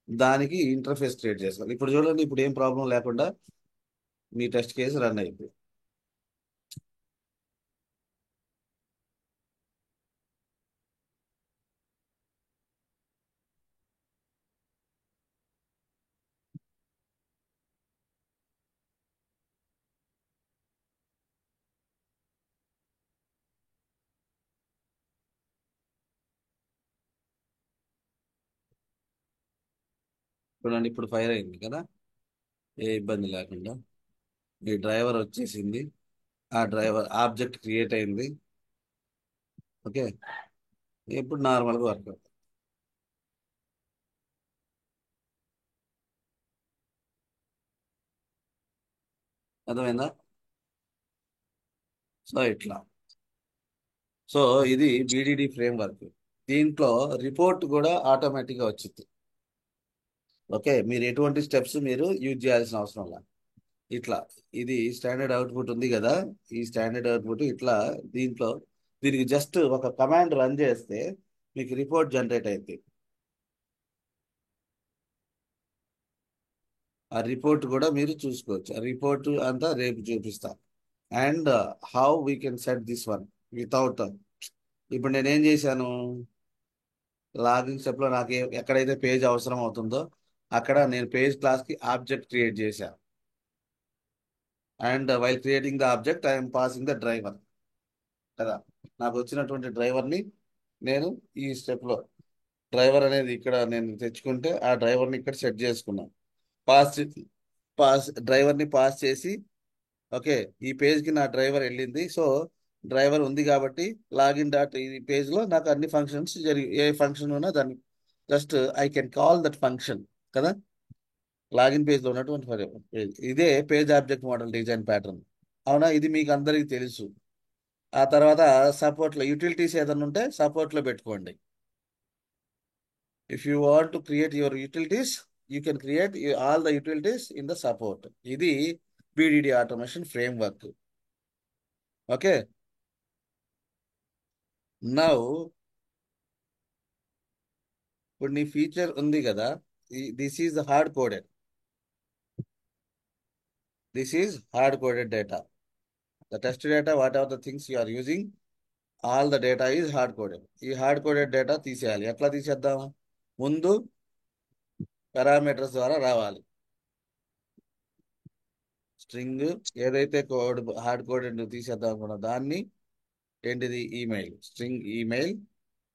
దానికి ఇంటర్ఫేస్ క్రియేట్ చేసుకోవాలి. ఇప్పుడు చూడండి, ఇప్పుడు ఏం ప్రాబ్లం లేకుండా మీ టెస్ట్ కేసు రన్ అయింది. ఇప్పుడు. చూడండి ఇప్పుడు ఫైర్ అయింది కదా, ఏ ఇబ్బంది లేకుండా. ఈ డ్రైవర్ వచ్చేసింది, ఆ డ్రైవర్ ఆబ్జెక్ట్ క్రియేట్ అయింది. ఓకే, ఇప్పుడు నార్మల్గా వర్క్ అవుతుంది. అర్థమైందా? సో ఇట్లా. సో ఇది బీడీడీ ఫ్రేమ్ వర్క్. దీంట్లో రిపోర్ట్ కూడా ఆటోమేటిక్గా వచ్చింది. ఓకే, మీరు ఎటువంటి స్టెప్స్ మీరు యూజ్ చేయాల్సిన అవసరం లేదు. ఇట్లా ఇది స్టాండర్డ్ అవుట్పుట్ ఉంది కదా, ఈ స్టాండర్డ్ అవుట్పుట్ ఇట్లా దీంట్లో దీనికి జస్ట్ ఒక కమాండ్ రన్ చేస్తే మీకు రిపోర్ట్ జనరేట్ అయింది. ఆ రిపోర్ట్ కూడా మీరు చూసుకోవచ్చు. ఆ రిపోర్ట్ అంతా రేపు చూపిస్తా. And how we can set this one without. ఇప్పుడు నేనేం చేశాను, లాగిన్ స్టెప్లో నాకు ఎక్కడైతే పేజ్ అవసరం అవుతుందో అక్కడ నేను పేజ్ క్లాస్కి ఆబ్జెక్ట్ క్రియేట్ చేశాను. And while creating the object I'm passing the driver కదా. నాకు వచ్చినటువంటి డ్రైవర్ని నేను ఈ స్టెప్లో డ్రైవర్ అనేది ఇక్కడ నేను తెచ్చుకుంటే ఆ డ్రైవర్ని ఇక్కడ సెట్ చేసుకున్నాను. పాస్ డ్రైవర్ని పాస్ చేసి ఓకే, ఈ పేజ్కి నా డ్రైవర్ వెళ్ళింది. సో డ్రైవర్ ఉంది కాబట్టి లాగిన్ డాట్ ఈ పేజ్లో నాకు అన్ని ఫంక్షన్స్ ఏ ఫంక్షన్ ఉన్నా దాన్ని just I can call that function కదా. లాగిన్ పేజ్లో ఉన్నటువంటి పేజ్ ఇదే page object model design pattern. అవునా, ఇది మీకు అందరికీ తెలుసు. ఆ తర్వాత సపోర్ట్లో యూటిలిటీస్ ఏదైనా ఉంటే సపోర్ట్లో పెట్టుకోండి. If you want to create your utilities you can create all the utilities in the support. ఇది BDD automation framework. Okay, now ఇప్పుడు నీ ఫీచర్ ఉంది కదా, this is hard coded. This is hard coded data. The test data what are the things you are using, all the data is hard coded. ఈ hard coded data తీసేయాలి. ఎట్లా తీసేద్దాం, ముందు parameters ద్వారా రావాలి. స్ట్రింగ్ ఏదైతే కోడ్ హార్డ్ కోడెడ్ తీసేద్దాం అనుకున్నా దాన్ని ఏంటిది, email, string email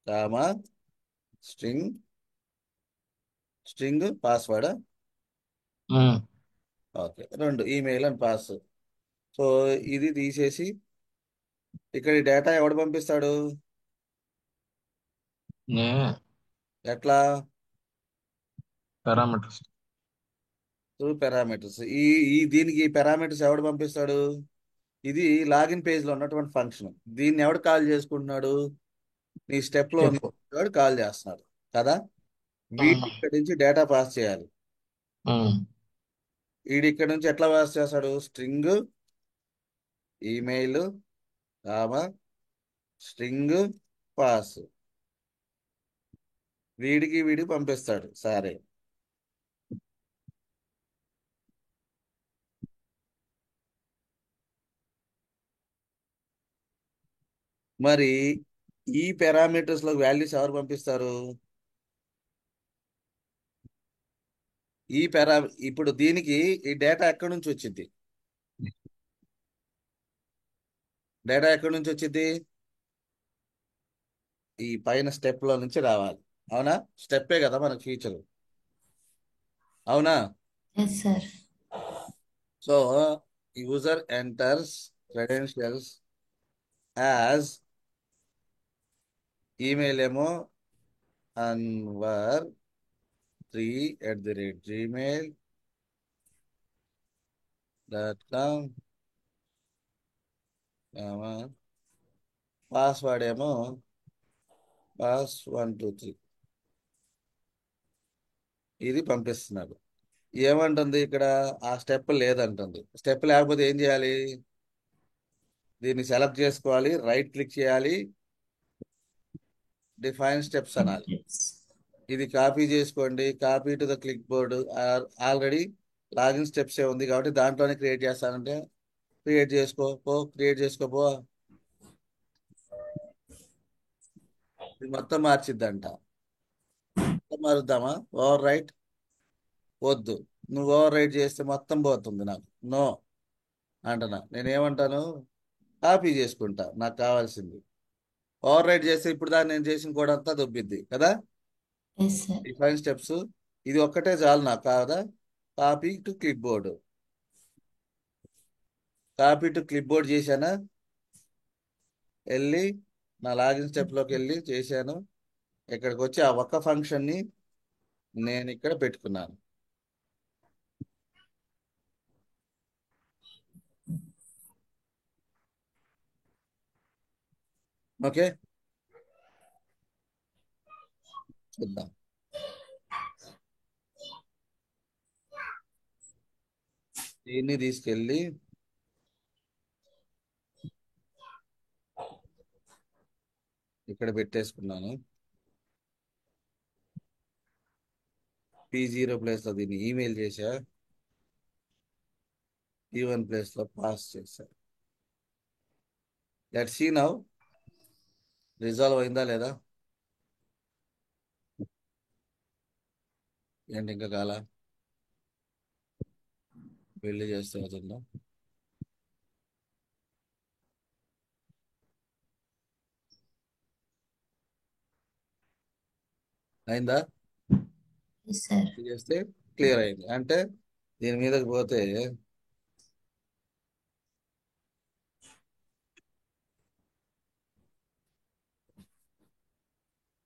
comma string string password. Okay, రెండు ఈమెయిల్ అండ్ పాస్. సో ఇది తీసేసి ఇక్కడ ఈ డేటా ఎవడు పంపిస్తాడు, ఎట్లా, పారామీటర్స్. Through parameters. ఈ ఈ దీనికి పారామీటర్స్ ఎవడు పంపిస్తాడు, ఇది లాగిన్ పేజ్లో ఉన్నటువంటి ఫంక్షన్. దీన్ని ఎవడు కాల్ చేసుకుంటున్నాడు, నీ స్టెప్లో వాడు కాల్ చేస్తున్నాడు కదా. వీడి ఇక్కడ నుంచి డేటా పాస్ చేయాలి. వీడి ఇక్కడ నుంచి ఎట్లా పాస్ చేస్తాడు, string email comma string pass. వీడికి పంపిస్తాడు. సరే, మరి ఈ పారామీటర్స్ లో వాల్యూస్ ఎవరు పంపిస్తారు, ఈ ఇప్పుడు దీనికి ఈ డేటా ఎక్కడి నుంచి వచ్చింది, డేటా ఎక్కడి నుంచి వచ్చింది, ఈ పైన స్టెప్ లో నుంచి రావాలి. అవునా, స్టెప్పే కదా మనకు ఫీచర్. అవునా, yes sir. So user enters credentials as email ఏమో anwar3@gmail.com, పాస్వర్డ్ ఏమో pass123. ఇది పంపిస్తున్నాడు. ఏమంటుంది ఇక్కడ, ఆ స్టెప్ లేదంటుంది. స్టెప్ లేకపోతే ఏం చేయాలి, దీన్ని సెలెక్ట్ చేసుకోవాలి, రైట్ క్లిక్ చేయాలి, డిఫైన్ స్టెప్స్ అనాలి. ఇది కాపీ చేసుకోండి, copy to the click board. Already login steps ఉంది కాబట్టి దాంట్లోనే క్రియేట్ చేస్తానంటే క్రియేట్ చేసుకోపో. ఇది మొత్తం మార్చిద్దంట. మొత్తం మారుద్దామా, ఓవర్ రైట్ వద్దు. నువ్వు ఓవర్ రైట్ చేస్తే మొత్తం పోతుంది నాకు, నో అంటున్నా. నేనేమంటాను, కాపీ చేసుకుంటా నాకు కావాల్సింది. ఓవర్ రైట్ చేస్తే ఇప్పుడు దాన్ని నేను చేసిన కూడా అంతా దొబ్బిద్ది కదా. Yes sir. డిఫైన్ స్టెప్స్ ఇది ఒక్కటే చాలు నాకు కాదా. Copy to clip board. Copy to clip board చేశానా, వెళ్ళి నా లాగిన్ స్టెప్లోకి వెళ్ళి చేశాను. ఇక్కడికి వచ్చి ఆ ఒక్క ఫంక్షన్ని నేను ఇక్కడ పెట్టుకున్నాను. ఓకే, చూద్దాం. దీన్ని తీసుకెళ్ళి ఇక్కడ పెట్టేసుకున్నాను. P0 ప్లేస్లో దీన్ని ఈమెయిల్ చేశా, P1 ప్లేస్లో పాస్ చేశా. లెట్ సీ నౌ రిజాల్వ్ అయిందా లేదా. ఏంటి ఇంకా కాల పెళ్లి చేస్తే అవుతుందా. అయిందా. Yes sir. ఇది చేస్తే క్లియర్ అయింది. అంటే దీని మీదకి పోతే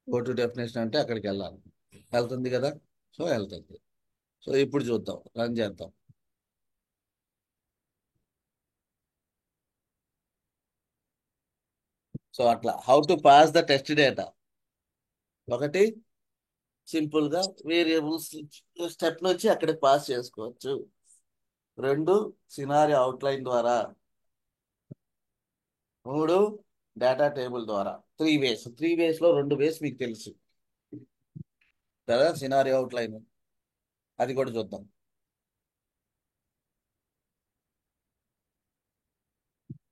గో టు డెఫినేషన్ అంటే అక్కడికి వెళ్ళాలి. వెళ్తుంది కదా, సో వెళ్తుంది. సో ఇప్పుడు చూద్దాం, రన్ చేద్దాం. సో అట్లా how to pass the test data. ఒకటి సింపుల్ గా వేరియబుల్స్ స్టెప్ నుంచి అక్కడికి పాస్ చేసుకోవచ్చు. రెండు సినారియో అవుట్లైన్ ద్వారా. మూడు డేటా టేబుల్ ద్వారా. త్రీ వేస్ లో 2 వేస్ మీకు తెలుసు కదా. సినారియో అవుట్లైన్ అది కూడా చూద్దాం.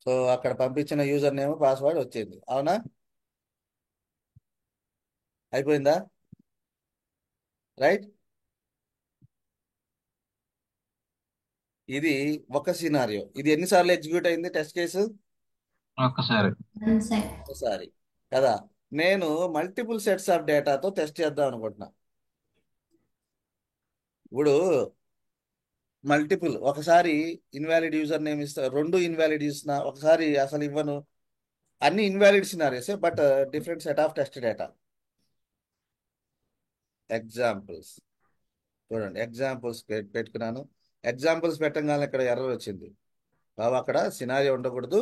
సో అక్కడ పంపించిన యూజర్ నేమ్ పాస్వర్డ్ వచ్చింది, అవునా. అయిపోయిందా, రైట్. ఇది ఒక సినారియో. ఇది ఎన్నిసార్లు ఎగ్జిక్యూట్ అయింది టెస్ట్ కేసు. ఒక్కసారి. One side. ఒకసారి కదా. నేను మల్టిపుల్ సెట్స్ ఆఫ్ డేటాతో టెస్ట్ చేద్దాం అనుకుంటున్నా. ఇప్పుడు మల్టిపుల్, ఒకసారి ఇన్వాలిడ్ యూజర్ నేమ్ ఇస్తా, 2 ఇన్వాలిడ్ ఇస్తున్నా, ఒకసారి అసలు ఇవ్వను. అన్ని ఇన్వాలిడ్ సినారియోసే, but different set of test data. Examples చూడండి, ఎగ్జాంపుల్స్ పెట్టుకున్నాను. ఎగ్జాంపుల్స్ పెట్టగానే ఇక్కడ ఎర్రర్ వచ్చింది బాబు. అక్కడ సినారియో ఉండకూడదు.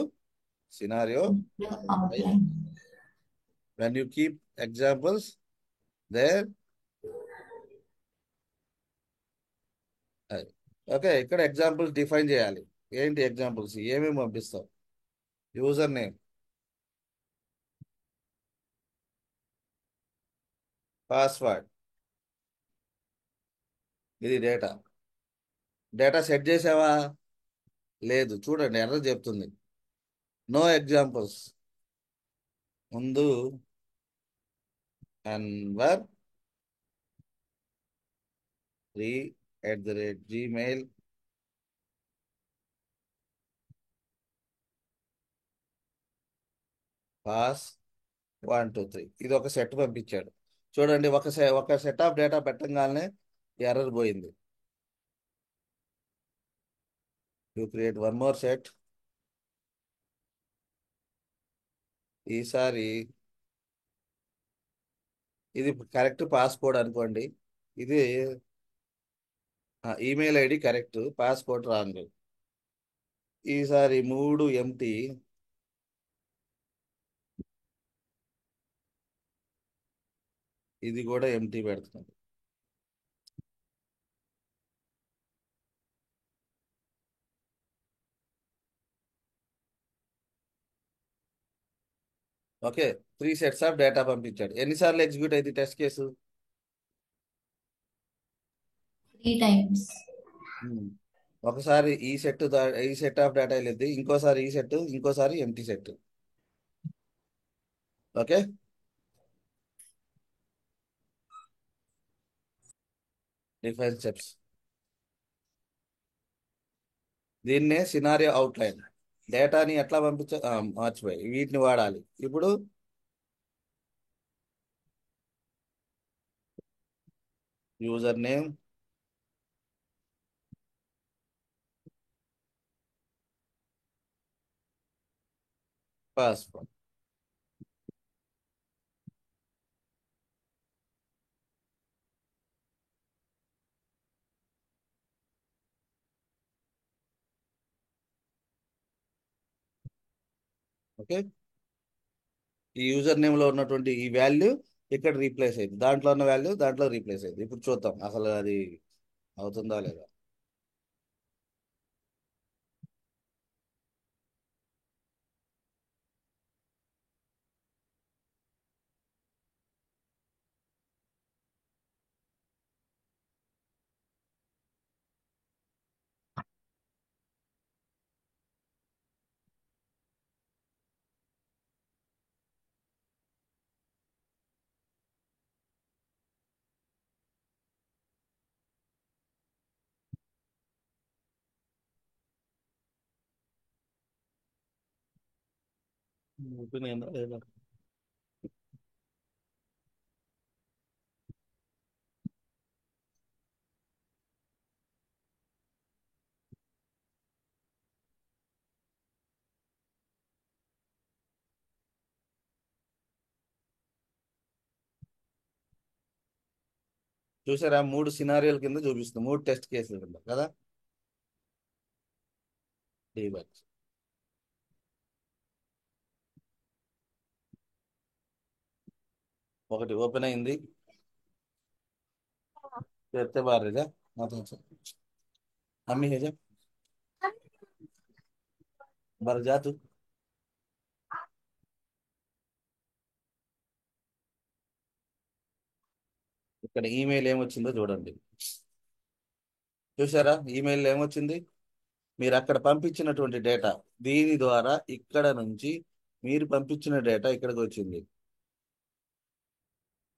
Scenario outline. when you keep examples there. Okay, ఇక్కడ ఎగ్జాంపుల్స్ డిఫైన్ చేయాలి. ఏంటి ఎగ్జాంపుల్స్, ఏమేమి పంపిస్తాం. యూజర్ నేమ్, పాస్వర్డ్, ఇది డేటా. డేటా సెట్ చేసావా, లేదు. చూడండి ఎర్రర్ చెప్తుంది. No examples. ముందు అన్వర్ 3@gmail పాస్ 1 2 3. ఇది ఒక సెట్ పంపించాడు. చూడండి, ఒక సెట్ ఆఫ్ డేటా పెట్టగానే ఎర్రర్ పోయింది. You create one more set. ఈసారి ఇది కరెక్ట్ పాస్కోడ్ అనుకోండి. ఇది email ID correct, passcode wrong. ఈసారి 3 ఎంటీ, ఇది కూడా ఎంటీ పెడుతుంది. ఓకే, 3 సెట్స్ ఆఫ్ డేటా పంపించాడు. ఎన్నిసార్లు ఎగ్జిక్యూట్ అయింది టెస్ట్ కేసు. 3 టైమ్స్. ఒకసారి ఈ సెట్ ఆఫ్ డేటా వెళ్ళింది, ఇంకోసారి ఈ సెట్, ఇంకోసారి empty set. Okay, different steps. దీన్నే సినారియో అవుట్లైన్. డేటాని ఎట్లా మర్చిపోయి వీటిని వాడాలి. ఇప్పుడు యూజర్ నేమ్, పాస్వర్డ్. ఓకే, ఈ యూజర్ నేమ్ లో ఉన్నటువంటి ఈ వాల్యూ ఇక్కడ రీప్లేస్ అయింది, దాంట్లో ఉన్న వాల్యూ దాంట్లో రీప్లేస్ అయింది. ఇప్పుడు చూద్దాం అసలు అది అవుతుందా లేదా. ఓపెన్ అయిందా లేదా. చూసారా, 3 సినారియోల కింద చూపిస్తుంది, 3 టెస్ట్ కేసుల కింద కదా. డీబగ్ ఒకటి ఓపెన్ అయింది, करते बाहर रह जा मत हमसे अम्मी है जा बाहर जा तू. ఇక్కడ ఈమెయిల్ ఏమొచ్చిందో చూడండి. చూసారా, ఈమెయిల్ ఏమొచ్చింది, మీరు అక్కడ పంపించినటువంటి డేటా దీని ద్వారా ఇక్కడ నుంచి మీరు పంపించిన డేటా ఇక్కడికి వచ్చింది.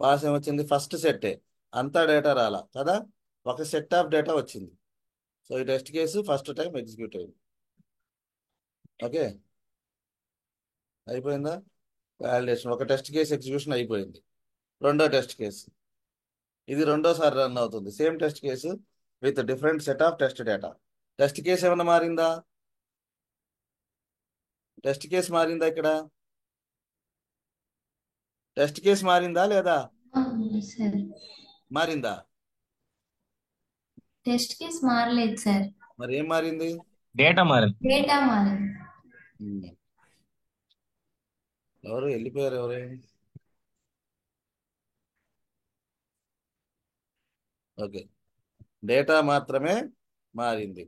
పాస్ ఏమొచ్చింది, ఫస్ట్ సెట్టే, అంతా డేటా రాలా కదా, ఒక సెట్ ఆఫ్ డేటా వచ్చింది. సో ఈ test case first time execute అయింది. ఓకే, అయిపోయిందా, వాలిడేషన్ ఒక టెస్ట్ కేసు ఎగ్జిక్యూషన్ అయిపోయింది. రెండో టెస్ట్ కేసు, ఇది రెండోసారి రన్ అవుతుంది, same test case with different set of test data. Test case ఏమైనా మారిందా, టెస్ట్ కేసు మారిందా, ఇక్కడ టెస్ట్ కేసు మారిందా లేదా, సార్ మారిందా, టెస్ట్ కేస్ మారలేదు సార్, మరి ఏం మారింది, డేటా మారింది. డేటా మారింది. ఎవరు వెళ్ళిపోయారు, ఎవరే. ఓకే, డేటా మాత్రమే మారింది.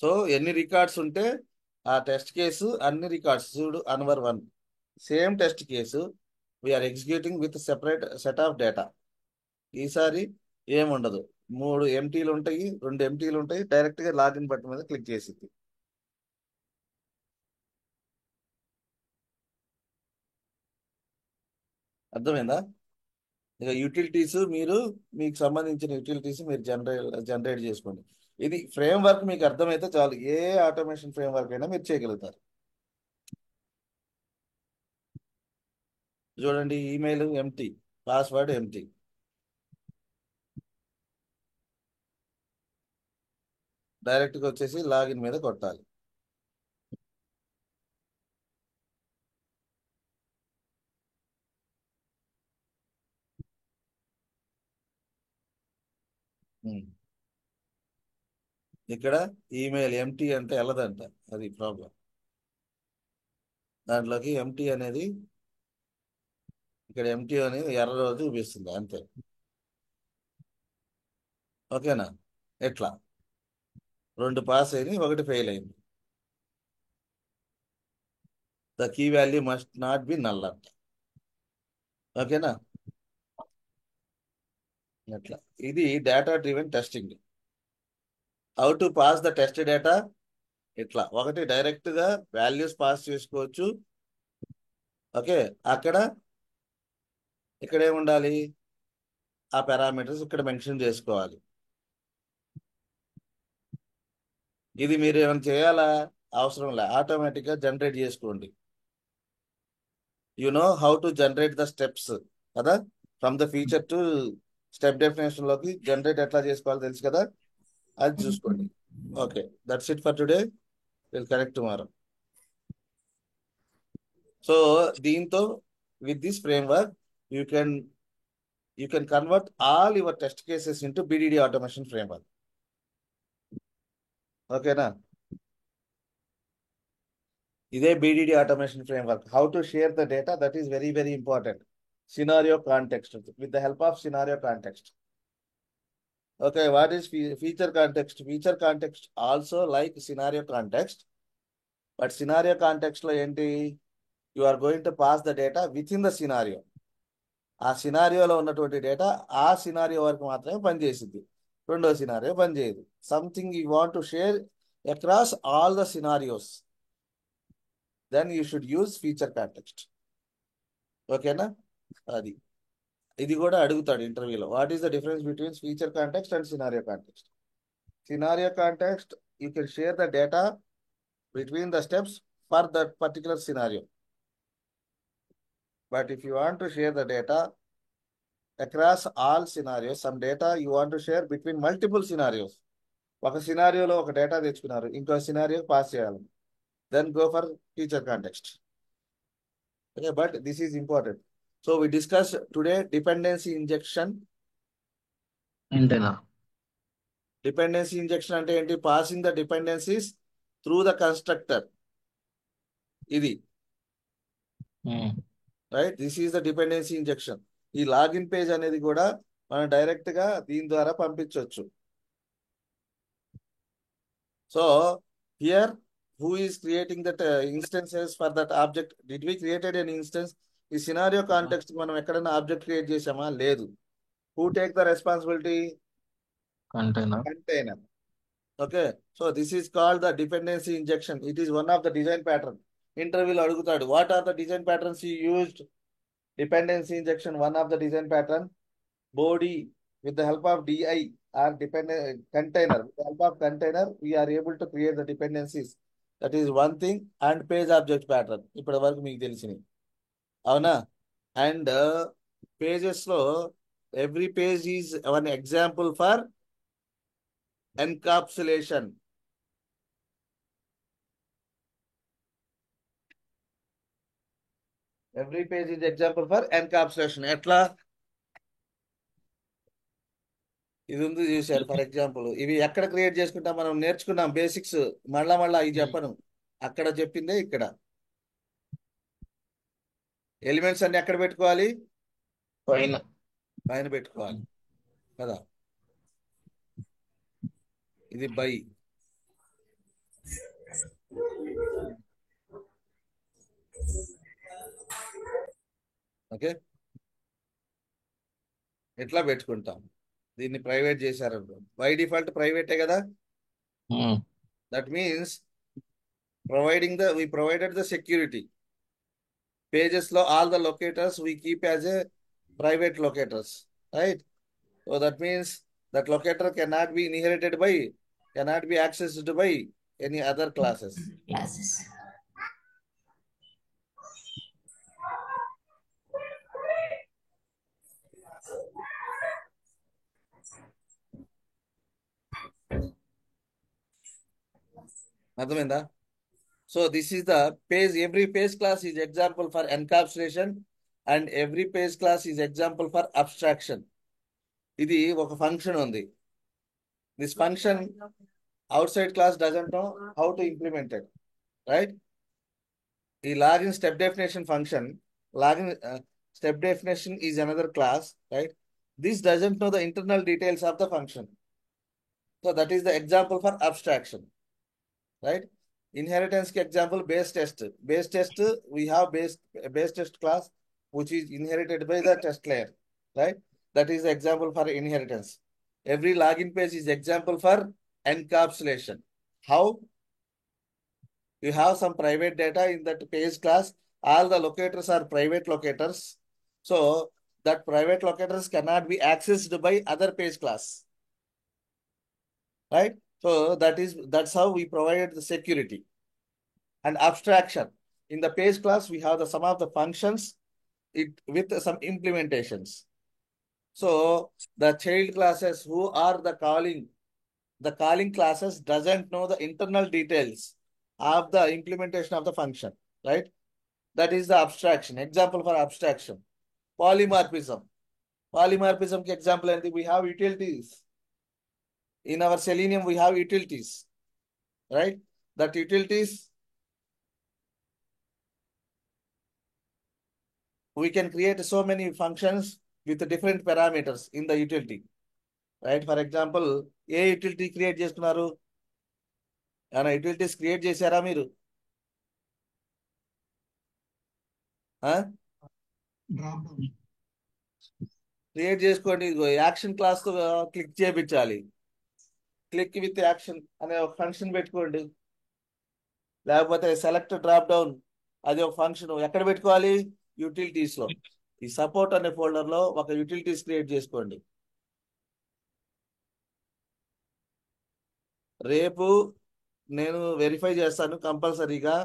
సో ఎన్ని రికార్డ్స్ ఉంటే ఆ టెస్ట్ కేసు అన్ని రికార్డ్స్ చూడు, Anwar 1 same test case we're executing with separate set of data. ఈసారి ఏముండదు, 3 ఎంటీలు ఉంటాయి, 2 ఎంటీలు ఉంటాయి, డైరెక్ట్గా లాగిన్ బటన్ మీద క్లిక్ చేసింది. అర్థమైందా. ఇక యూటిలిటీస్ మీరు మీకు సంబంధించిన యూటిలిటీస్ మీరు జనరేట్ చేసుకోండి. ఇది ఫ్రేమ్ వర్క్ మీకు అర్థమైతే చాలు, ఏ ఆటోమేషన్ ఫ్రేమ్ వర్క్ అయినా మీరు చేయగలుగుతారు. చూడండి, ఈమెయిల్ ఎంటీ, పాస్వర్డ్ ఎంటీ. డైరెక్ట్గా వచ్చేసి లాగిన్ మీద కొట్టాలి. ఉమ్. ఇక్కడ ఈమెయిల్ ఎంటీ అంటే వెళ్ళదంట, అది ప్రాబ్లం. దాంట్లోకి ఎంటీ అనేది, ఇక్కడ ఎంటీ అనేది ఎర్ర రోజు చూపిస్తుంది అంతే. ఓకేనా, ఎట్లా 2 పాస్ అయింది, 1 ఫెయిల్ అయింది. The key value must not be null అంట. ఓకేనా, అట్లా ఇది data driven testing. How to pass the test data, ఇట్లా ఒకటి డైరెక్ట్ గా వాల్యూస్ పాస్ చేసుకోవచ్చు. ఓకే, అక్కడ ఇక్కడ ఏముండాలి, ఆ పారామీటర్స్ ఇక్కడ మెన్షన్ చేసుకోవాలి. ఇది మీరు ఏమైనా చేయాలా, అవసరం లే, ఆటోమేటిక్ గా జనరేట్ చేసుకోండి. You know how to generate the steps కదా, from the feature to step definition లోకి జనరేట్ ఎట్లా చేసుకోవాలో తెలుసు కదా, అది చూసుకోండి. Okay, that's it for today. Will connect tomorrow. So దీంతో with this framework you can convert all your test cases into BDD automation framework. ఓకేనా? ఇదే BDD automation framework. How to share the data, that is very very important. Scenario context, with the help of scenario context. Okay, what is feature context? Feature context also like scenario context, but scenario context lo enti, you are going to pass the data within the scenario. ఆ సినారియోలో ఉన్నటువంటి data ఆ scenario వరకు మాత్రమే పనిచేసింది, రెండో scenario పనిచేయదు. Something you want to share across all the scenarios, then you should use feature context. ఓకేనా? అది ఇది కూడా అడుగుతాడు ఇంటర్వ్యూలో. What is the difference between feature context and scenario context? Scenario context, you can share the data between the steps for that particular scenario. But if you want to share the data across all scenarios, some data you want to share between multiple scenarios. ఒక సినారియోలో ఒక data తెచ్చుకున్నారు, ఇంకో scenario pass చేయాలి, then go for feature context. Okay, but this is important. So we discussed today dependency injection. అంతేనా? Dependency injection అంటే ఏంటి? Passing the dependencies through the constructor. ఇది right, this is the dependency injection. ఈ login page అనేది కూడా మనం direct గా దీని ద్వారా పంపించవచ్చు. So here who is creating that instances for that object? Did we created an instance? ఈ సినారియో కాంటెక్స్ట్ మనం ఎక్కడైనా ఆబ్జెక్ట్ క్రియేట్ చేసామా? లేదు. Who take the responsibility? Container. Okay, so this is called the dependency injection. It is one of the design pattern. ఇంటర్వ్యూలో అడుగుతాడు, what are the design patterns you used? Dependency injection, one of the design pattern. Body, with the help of DI or dependent container, with the help of container, we are able to create the dependencies. That is one thing. And page object pattern. ఇప్పటి వరకు మీకు తెలిసినవి, అవునా? And pages లో every page is one example for encapsulation. Every page is example for encapsulation. ఎట్లా? ఇది ఉంది చూసారు. ఫర్ ఎగ్జాంపుల్ ఇవి ఎక్కడ క్రియేట్ చేసుకుంటాం? మనం నేర్చుకున్నాం బేసిక్స్. మళ్ళా ఇది చెప్పను, అక్కడ చెప్పిందే ఇక్కడ. ఎలిమెంట్స్ అన్ని ఎక్కడ పెట్టుకోవాలి? పైన పెట్టుకోవాలి కదా. ఇది బై, ఓకే, ఎట్లా పెట్టుకుంటాం? దీన్ని ప్రైవేట్ చేశారనుకో, బై డిఫాల్ట్ ప్రైవేటే కదా. That means we provided the security. Pages లో all the locators we keep as a private locators, right? So that means that locator cannot be inherited by, cannot be accessed by any other classes. Classes. అర్థమైందా? So this is the page. Every page class is example for encapsulation and every page class is example for abstraction. ఇది ఒక function ఉంది. This function outside class doesn't know how to implement it, right? The login step definition function, login step definition is another class, right? This doesn't know the internal details of the function. So that is the example for abstraction, right? Inheritance example, base test. Base test, we have base test class which is inherited by the test layer, right? That is the example for inheritance. Every login page is example for encapsulation. How? You have some private data in that page class. All the locators are private locators. So that private locators cannot be accessed by other page class, right? So that's how we provide the security. And abstraction. In the page class, we have the some of the functions with some implementations. So the child classes who are the calling classes doesn't know the internal details of the implementation of the function, right? That is the abstraction. Example for abstraction. Polymorphism. Polymorphism ki example and we have utilities. In our Selenium, we have utilities, right? That utilities, we can create so many functions with different parameters in the utility, right? For example, A utility create చేసుకున్నారు? ఏమైనా utilities create చేశారా మీరు? Create చేసుకోండి. Action class click చేయించాలి. Click with action అనే ఒక function పెట్టుకోండి. లేకపోతే సెలెక్ట్ డ్రాప్ డౌన్, అది ఒక ఫంక్షన్ ఎక్కడ పెట్టుకోవాలి? యూటిలిటీస్ లో. ఈ సపోర్ట్ అనే ఫోల్డర్ లో ఒక యూటిలిటీస్ క్రియేట్ చేసుకోండి. రేపు నేను వెరిఫై చేస్తాను కంపల్సరీగా.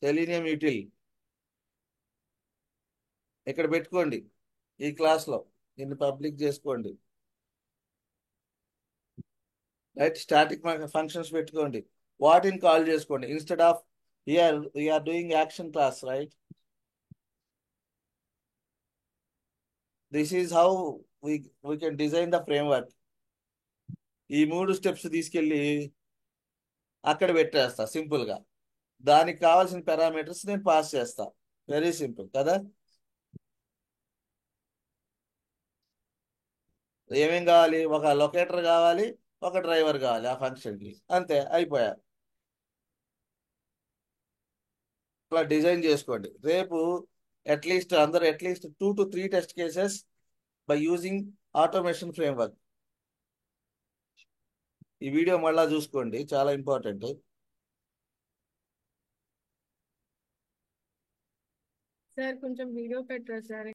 సెలీనియం యూటిల్ ఇక్కడ పెట్టుకోండి. ఈ క్లాస్ లో దీన్ని పబ్లిక్ చేసుకోండి. రైట్, స్టాటిక్ ఫంక్షన్స్ పెట్టుకోండి. వాటిని కాల్ చేసుకోండి instead of here we're doing action class, right? This is how we can design the framework. ఈ 3 స్టెప్స్ తీసుకెళ్ళి అక్కడ పెట్టేస్తా సింపుల్ గా. దానికి కావాల్సిన పారామీటర్స్ నేను పాస్ చేస్తా. వెరీ సింపుల్ కదా? ఏమేం కావాలి? ఒక లొకేటర్ కావాలి, ఒక డ్రైవర్ కావాలి ఆ ఫంక్షన్కి, అంతే, అయిపోయా. అట్లా డిజైన్ చేసుకోండి. రేపు అందరూ at least 2 to 3 test cases by using automation framework. ఈ వీడియో మళ్ళా చూసుకోండి, చాలా ఇంపార్టెంట్. సార్ కొంచెం వీడియో పెట్టరా సార్?